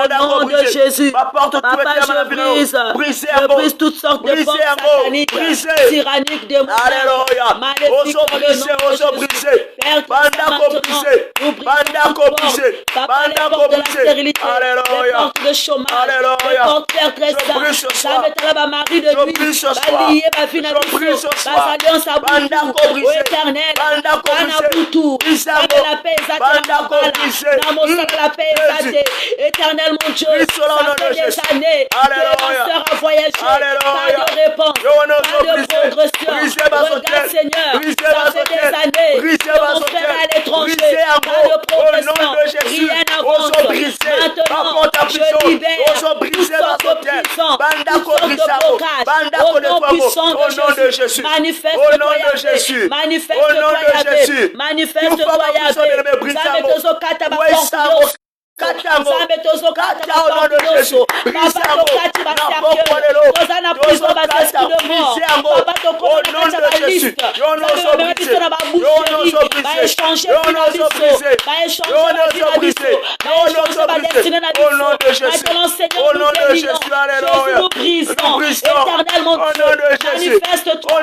nom de Jésus. Papa, je brise toutes sortes de portes sataniques, tyranniques, démoniaques, maléfiques dans le nom de Jésus. Père, Papa, les portes de la stérilité, les portes de chômage, les portes pertressantes, ça met à la Marie de nuit, va lier ma finalité, va alliance à Boutou, au éternel, Bana Boutou, la paix la paix éternel mon Dieu, ça fait des années que ma soeur a voyagé, pas de réponse, pas de progression, regarde Seigneur, ça fait des années que mon frère est à l'étranger, pas de progression, rien n'avance, maintenant je libère toutes sortes de puissants, toutes sortes de blocages, au nom puissant de Jésus, manifeste-toi Yahvé, manifeste-toi Yahvé, manifeste-toi Yahvé, Zametozo Katabakonkudos, Zametozo Katabakonkudos, Papa Tokati Basiakyo, Tozana prison Basesprit de mort, Papa Tokati Basaliste, Zametozo Katabakonkudos, va échanger Finabiso, va échanger Finabiso, va échanger ma destinée Nabiso, maintenant Seigneur nous bénissons, Jésus nous brisons, éternel mon Dieu, manifeste-toi au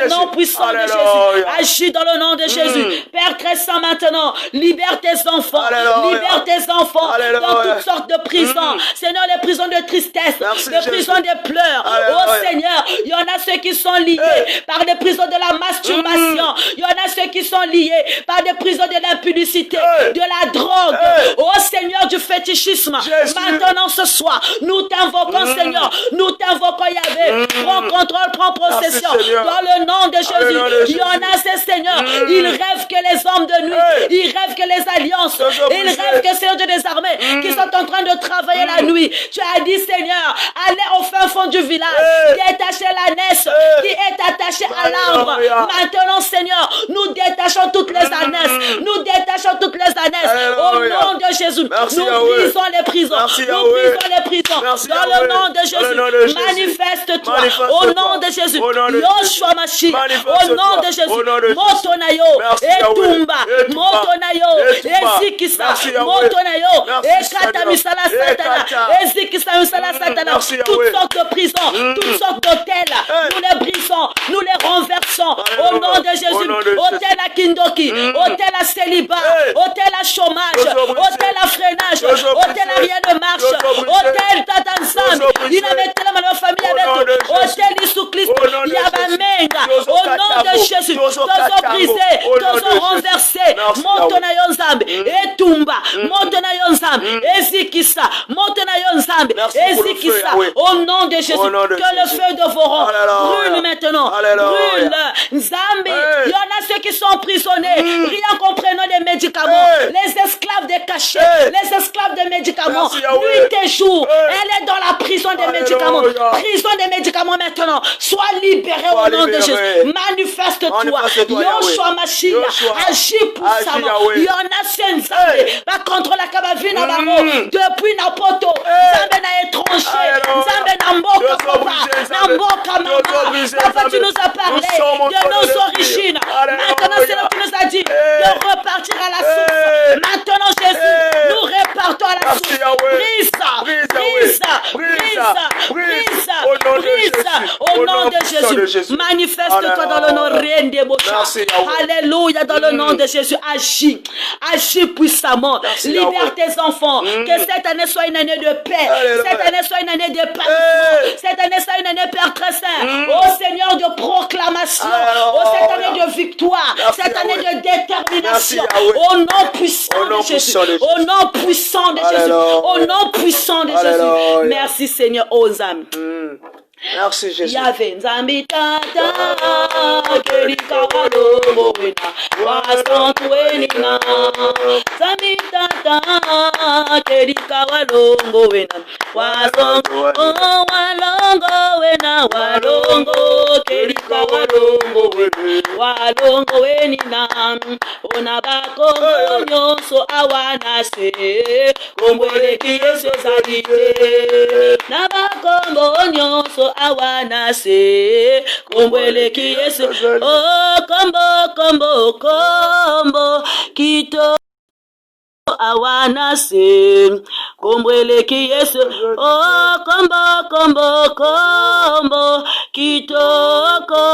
nom puissant de Jésus, agis dans le nom de Jésus, Père Crescent maintenant, libère tes enfants, libère tes enfants dans toutes sortes de prisons, Seigneur, les prisons de tristesse, les prisons de pleurs, oh Seigneur, il y en a ceux qui sont liés par des prisons de la masturbation, il y en a ceux qui sont liés par des prisons de l'impudicité, de la drogue, oh Seigneur du fétichisme, maintenant ce soir, nous t'invoquons Seigneur, nous t'invoquons Yahvé, prends contrôle, prends possession, dans le nom de Jésus, il y en a ces Seigneurs, ils rêvent que les hommes de nuit, ils rêvent que les alliances, ils rêvent que Seigneur des armées, qui sont en train de travailler la nuit, tu as dit Seigneur, allez au fin fond du village, détachez la naisse, qui est attachée à l'arbre, maintenant Seigneur, nous détachons toutes les ânesses, nous détachons toutes les ânesses, au nom de Jésus, nous brisons les prisons, nous brisons les prisons, dans le nom de Jésus, manifeste-toi, au nom de Jésus, Yoshua Mashiach, au nom de Jésus, Motonayo, Etumba, Motonayo, Ezikisa, Motonayo, Ekata Misala Satana, Ezikisa Misala Satana, toutes sortes de prisons, toutes sortes d'hôtels, nous les brisons, nous les renversons, au nom de Jésus, hôtel à Kindoki, hôtel à célibat, hôtel à chômage, hôtel à freinage, hôtel à rien ne marche, hôtel Tatanzam, il avait tellement de famille avec nous, hôtel Issouklis, il y avait Menga, au nom de Jésus, tous brisés, tous renversés, Montona Yonzam, Etumba, Montona Yonzam, Ezikisa, Tikisa. Au nom de Jésus. Que le feu dévorant brûle maintenant. Brûle. Nzambi. Il y en a ceux qui sont emprisonnés. Rien qu'en prenant des médicaments. Les esclaves des cachets. Les esclaves des médicaments. Nuit et jour. Elle est dans la prison des médicaments. Prison des médicaments maintenant. Sois libéré au nom de Jésus. Manifeste-toi. Yoshua Mashiach. Agis puissamment. Il y en a ceux Nzambi. Contre la cabavine depuis Napoto. Nzambi na étranger. Nzambi na mboka papa. Na mboka maman. Papa, tu nous as parlé de nos origines. Maintenant, c'est là que tu nous as dit de repartir à la source. Maintenant, Jésus, nous repartons à la source. Brise ça. Brise ça. Brise ça. Brise ça. Brise ça. Au nom de Jésus. Manifeste-toi dans le nom de Bocha. Alléluia. Dans le nom de Jésus. Agis. Agis puissamment. Libère tes enfants. Que cette année soit une année de paix. Cette année soit une année de paix. Cette année soit une année, Père très saint. Oh Seigneur, de proclamation. Oh, cette année de victoire. Cette année de détermination. Au nom puissant de Jésus. Au nom puissant de Jésus. Au nom puissant de Jésus. Merci Seigneur, aux âmes. Merci Jésus. Yahvé Nzambi tata kelika walongo wena wasantu wenina Nzambi tata kelika walongo wena wasantu walongo wena walongo kelika walongo wena walongo wenina ona bako nyonso awana se kombweleki yesu zalite na bako nyonso awana se kombweleki yesu oh kombo kito awana se kombweleki yesu oh kombo kitoko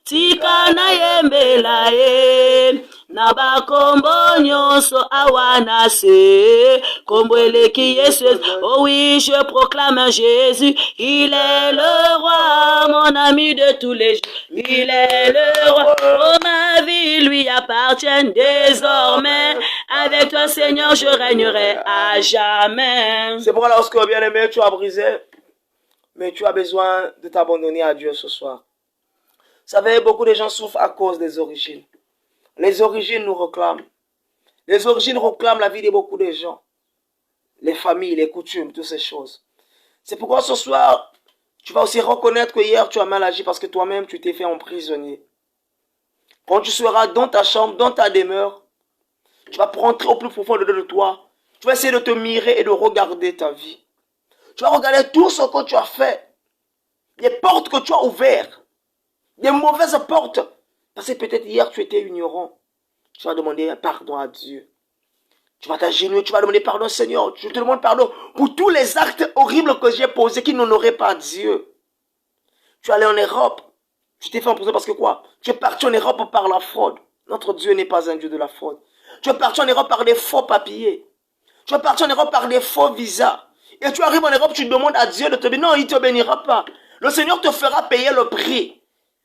tikana yembela ye na bakombo nyonso awana se kombweleki yesu. Oh oui, je proclame Jésus, il est le roi, mon ami de tous les jours. Il est le roi, oh ma vie lui appartient désormais. Avec toi Seigneur je régnerai à jamais. C'est pourquoi lorsque bien aimé tu as brisé, mais tu as besoin de t'abandonner à Dieu ce soir. Vous savez, beaucoup de gens souffrent à cause des origines. Les origines nous réclament. Les origines réclament la vie de beaucoup de gens. Les familles, les coutumes, toutes ces choses. C'est pourquoi ce soir, tu vas aussi reconnaître que hier tu as mal agi parce que toi-même tu t'es fait emprisonner. Quand tu seras dans ta chambre, dans ta demeure, tu vas rentrer au plus profond de toi. Tu vas essayer de te mirer et de regarder ta vie. Tu vas regarder tout ce que tu as fait. Les portes que tu as ouvertes. Des mauvaises portes. Parce que peut-être hier tu étais ignorant. Tu vas demander pardon à Dieu. Tu vas t'agenouiller, tu vas demander pardon Seigneur. Je te demande pardon pour tous les actes horribles que j'ai posés qui n'honoraient pas Dieu. Tu es allé en Europe. Tu t'es fait emprisonner parce que quoi? Tu es parti en Europe par la fraude. Notre Dieu n'est pas un Dieu de la fraude. Tu es parti en Europe par des faux papiers. Tu es parti en Europe par des faux visas. Et tu arrives en Europe, tu demandes à Dieu de te bénir. Non, il ne te bénira pas. Le Seigneur te fera payer le prix.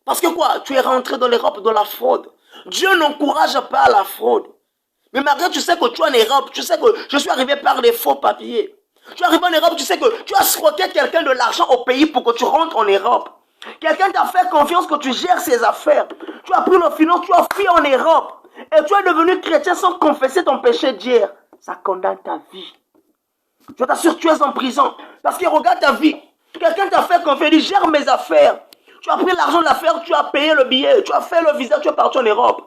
Parce que quoi? Tu es rentré dans l'Europe dans la fraude. Dieu n'encourage pas la fraude. Mais malgré tu sais que tu es en Europe, tu sais que je suis arrivé par des faux papiers. Tu es arrivé en Europe, tu sais que tu as escroqué quelqu'un de l'argent au pays pour que tu rentres en Europe. Quelqu'un t'a fait confiance que tu gères ses affaires. Tu as pris le finance, tu as fui en Europe. Et tu es devenu chrétien sans confesser ton péché d'hier. Ça condamne ta vie. Je t'assure, tu es en prison. Parce que regarde ta vie. Quelqu'un t'a fait confiance, il dit gère mes affaires. Tu as pris l'argent de l'affaire, tu as payé le billet, tu as fait le visa, tu es parti en Europe.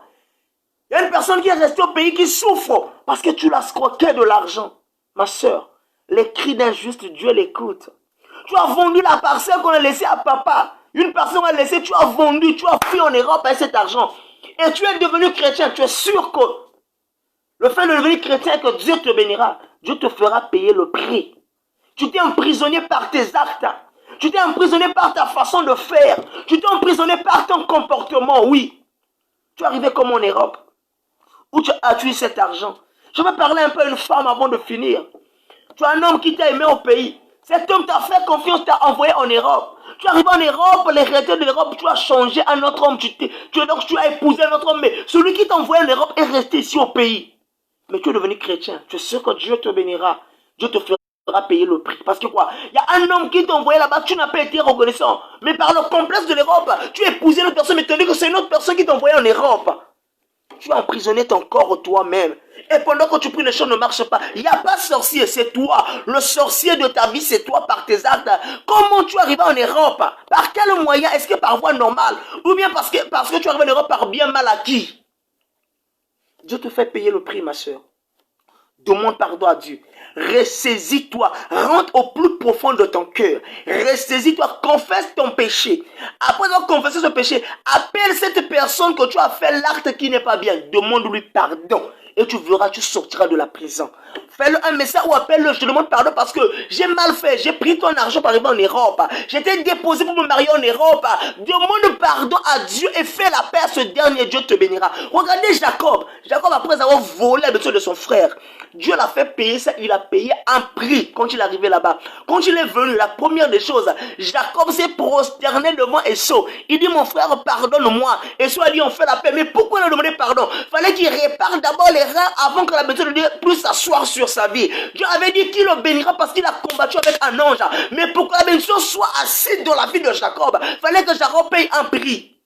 Il y a une personne qui est restée au pays qui souffre parce que tu l'as escroqué de l'argent. Ma soeur, les cris d'un juste, Dieu l'écoute. Tu as vendu la parcelle qu'on a laissée à papa. Une personne a laissé, tu as vendu, tu as fui en Europe avec cet argent. Et tu es devenu chrétien, tu es sûr que le fait de devenir chrétien, que Dieu te bénira. Dieu te fera payer le prix. Tu t'es emprisonné par tes actes. Tu t'es emprisonné par ta façon de faire. Tu t'es emprisonné par ton comportement, oui. Tu es arrivé comme en Europe. Où tu as tué cet argent. Je vais parler un peu à une femme avant de finir. Tu as un homme qui t'a aimé au pays. Cet homme t'a fait confiance, t'a envoyé en Europe. Tu es arrivé en Europe, les réalités de l'Europe, tu as changé un autre homme. Tu as épousé un autre homme. Mais celui qui t'a envoyé en Europe est resté ici au pays. Mais tu es devenu chrétien. Tu es sûr que Dieu te bénira. Dieu te fera devras payer le prix. Parce que quoi? Il y a un homme qui t'a envoyé là-bas, tu n'as pas été reconnaissant. Mais par le complexe de l'Europe, tu as épousé une autre personne, mais tu as dit que c'est une autre personne qui t'a envoyé en Europe. Tu as emprisonné ton corps toi-même. Et pendant que tu pries, les choses ne marchent pas. Il n'y a pas sorcier, c'est toi. Le sorcier de ta vie, c'est toi par tes actes. Comment tu arrives en Europe? Par quel moyen? Est-ce que par voie normale? Ou bien parce que tu arrives en Europe par bien mal acquis? Dieu te fait payer le prix, ma soeur. Demande pardon à Dieu. Ressaisis-toi. Rentre au plus profond de ton cœur. Ressaisis-toi. Confesse ton péché. Après avoir confessé ce péché, appelle cette personne que tu as fait l'acte qui n'est pas bien. Demande-lui pardon. Et tu verras, tu sortiras de la prison. Fais-le un message ou appelle-le. Je te demande pardon parce que j'ai mal fait. J'ai pris ton argent pour arriver en Europe. J'étais déposé pour me marier en Europe. Demande pardon à Dieu et fais la paix à ce dernier. Dieu te bénira. Regardez Jacob. Jacob, après avoir volé la maison de son frère, Dieu l'a fait payer ça. Il a payé un prix quand il est arrivé là-bas. Quand il est venu, la première des choses, Jacob s'est prosterné devant Esau. Il dit, mon frère, pardonne-moi. Esau a dit, on fait la paix. Mais pourquoi il a demandé pardon? Fallait qu'il répare d'abord les reins avant que la maison de Dieu puisse s'asseoir sur sa vie. Dieu avait dit qu'il le bénira parce qu'il a combattu avec un ange. Mais pour que la bénédiction soit assise dans la vie de Jacob, fallait que Jacob paye un prix.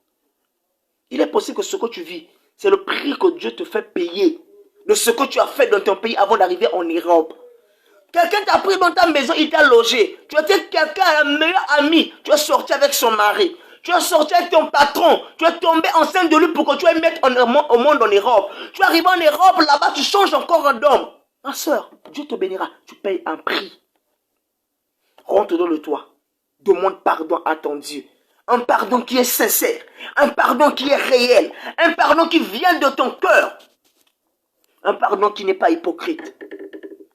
Il est possible que ce que tu vis, c'est le prix que Dieu te fait payer de ce que tu as fait dans ton pays avant d'arriver en Europe. Quelqu'un t'a pris dans ta maison, il t'a logé. Tu étais quelqu'un, un meilleur ami. Tu es sorti avec son mari. Tu es sorti avec ton patron. Tu es tombé enceinte de lui pour que tu ailles mettre au monde en Europe. Tu es arrivé en Europe, là-bas, tu changes encore d'homme. Ma soeur, Dieu te bénira. Tu payes un prix. Rentre dans le toit. Demande pardon à ton Dieu. Un pardon qui est sincère. Un pardon qui est réel. Un pardon qui vient de ton cœur. Un pardon qui n'est pas hypocrite.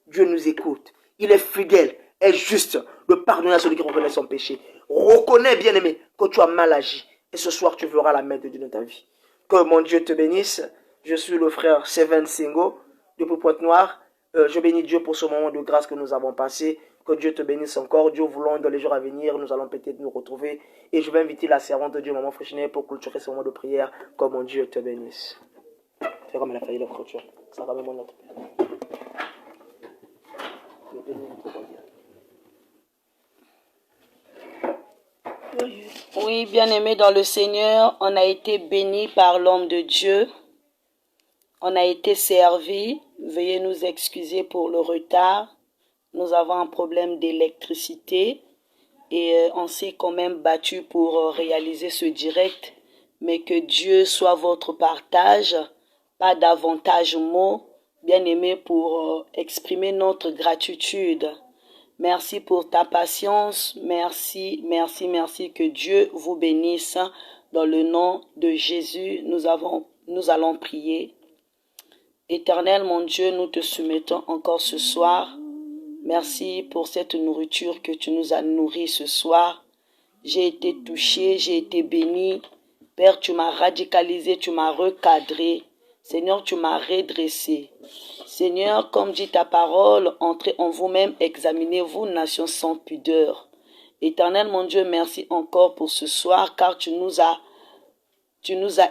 Dieu nous écoute. Il est fidèle et juste de pardonner à celui qui reconnaît son péché. Reconnais, bien-aimé, que tu as mal agi. Et ce soir, tu verras la main de Dieu dans ta vie. Que mon Dieu te bénisse. Je suis le frère Seven Singo, depuis Pointe-Noire. Je bénis Dieu pour ce moment de grâce que nous avons passé. Que Dieu te bénisse encore. Dieu voulant, dans les jours à venir, nous allons peut-être nous retrouver. Et je vais inviter la servante de Dieu, Maman Fréchinet, pour clôturer ce moment de prière. Que mon Dieu te bénisse. C'est comme elle a failli la clôture. Ça va même notre Père. Oui, bien-aimés dans le Seigneur, on a été bénis par l'homme de Dieu. On a été servi. Veuillez nous excuser pour le retard. Nous avons un problème d'électricité et on s'est quand même battu pour réaliser ce direct. Mais que Dieu soit votre partage, pas davantage mots, bien-aimés, pour exprimer notre gratitude. Merci pour ta patience. Merci, merci, merci. Que Dieu vous bénisse. Dans le nom de Jésus, nous allons prier. Éternel, mon Dieu, nous te soumettons encore ce soir. Merci pour cette nourriture que tu nous as nourrie ce soir. J'ai été touché, j'ai été béni. Père, tu m'as radicalisé, tu m'as recadré. Seigneur, tu m'as redressé. Seigneur, comme dit ta parole, entrez en vous-même, examinez-vous, nation sans pudeur. Éternel, mon Dieu, merci encore pour ce soir, car tu nous as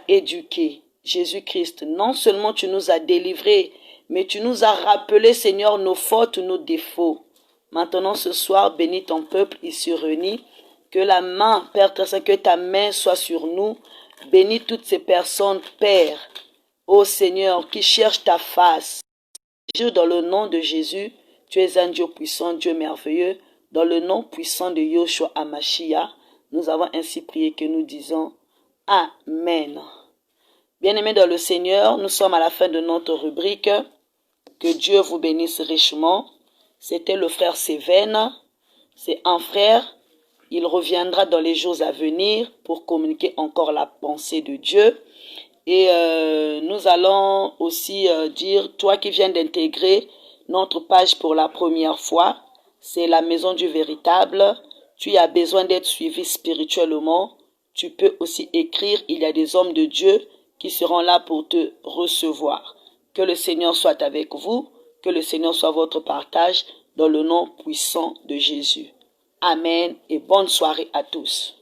éduqués. Jésus-Christ, non seulement tu nous as délivrés, mais tu nous as rappelé, Seigneur, nos fautes, nos défauts. Maintenant, ce soir, bénis ton peuple ici réuni. Que la main, Père très saint, que ta main soit sur nous. Bénis toutes ces personnes, Père, ô Seigneur, qui cherchent ta face. Dans le nom de Jésus, tu es un Dieu puissant, Dieu merveilleux. Dans le nom puissant de Yoshua Hamashiach, nous avons ainsi prié que nous disons Amen. Bien-aimés dans le Seigneur, nous sommes à la fin de notre rubrique. Que Dieu vous bénisse richement. C'était le frère Seven. C'est un frère. Il reviendra dans les jours à venir pour communiquer encore la pensée de Dieu. Et nous allons aussi dire, toi qui viens d'intégrer notre page pour la première fois, c'est la maison du véritable. Tu as besoin d'être suivi spirituellement. Tu peux aussi écrire, il y a des hommes de Dieu qui seront là pour te recevoir. Que le Seigneur soit avec vous, que le Seigneur soit votre partage dans le nom puissant de Jésus. Amen et bonne soirée à tous.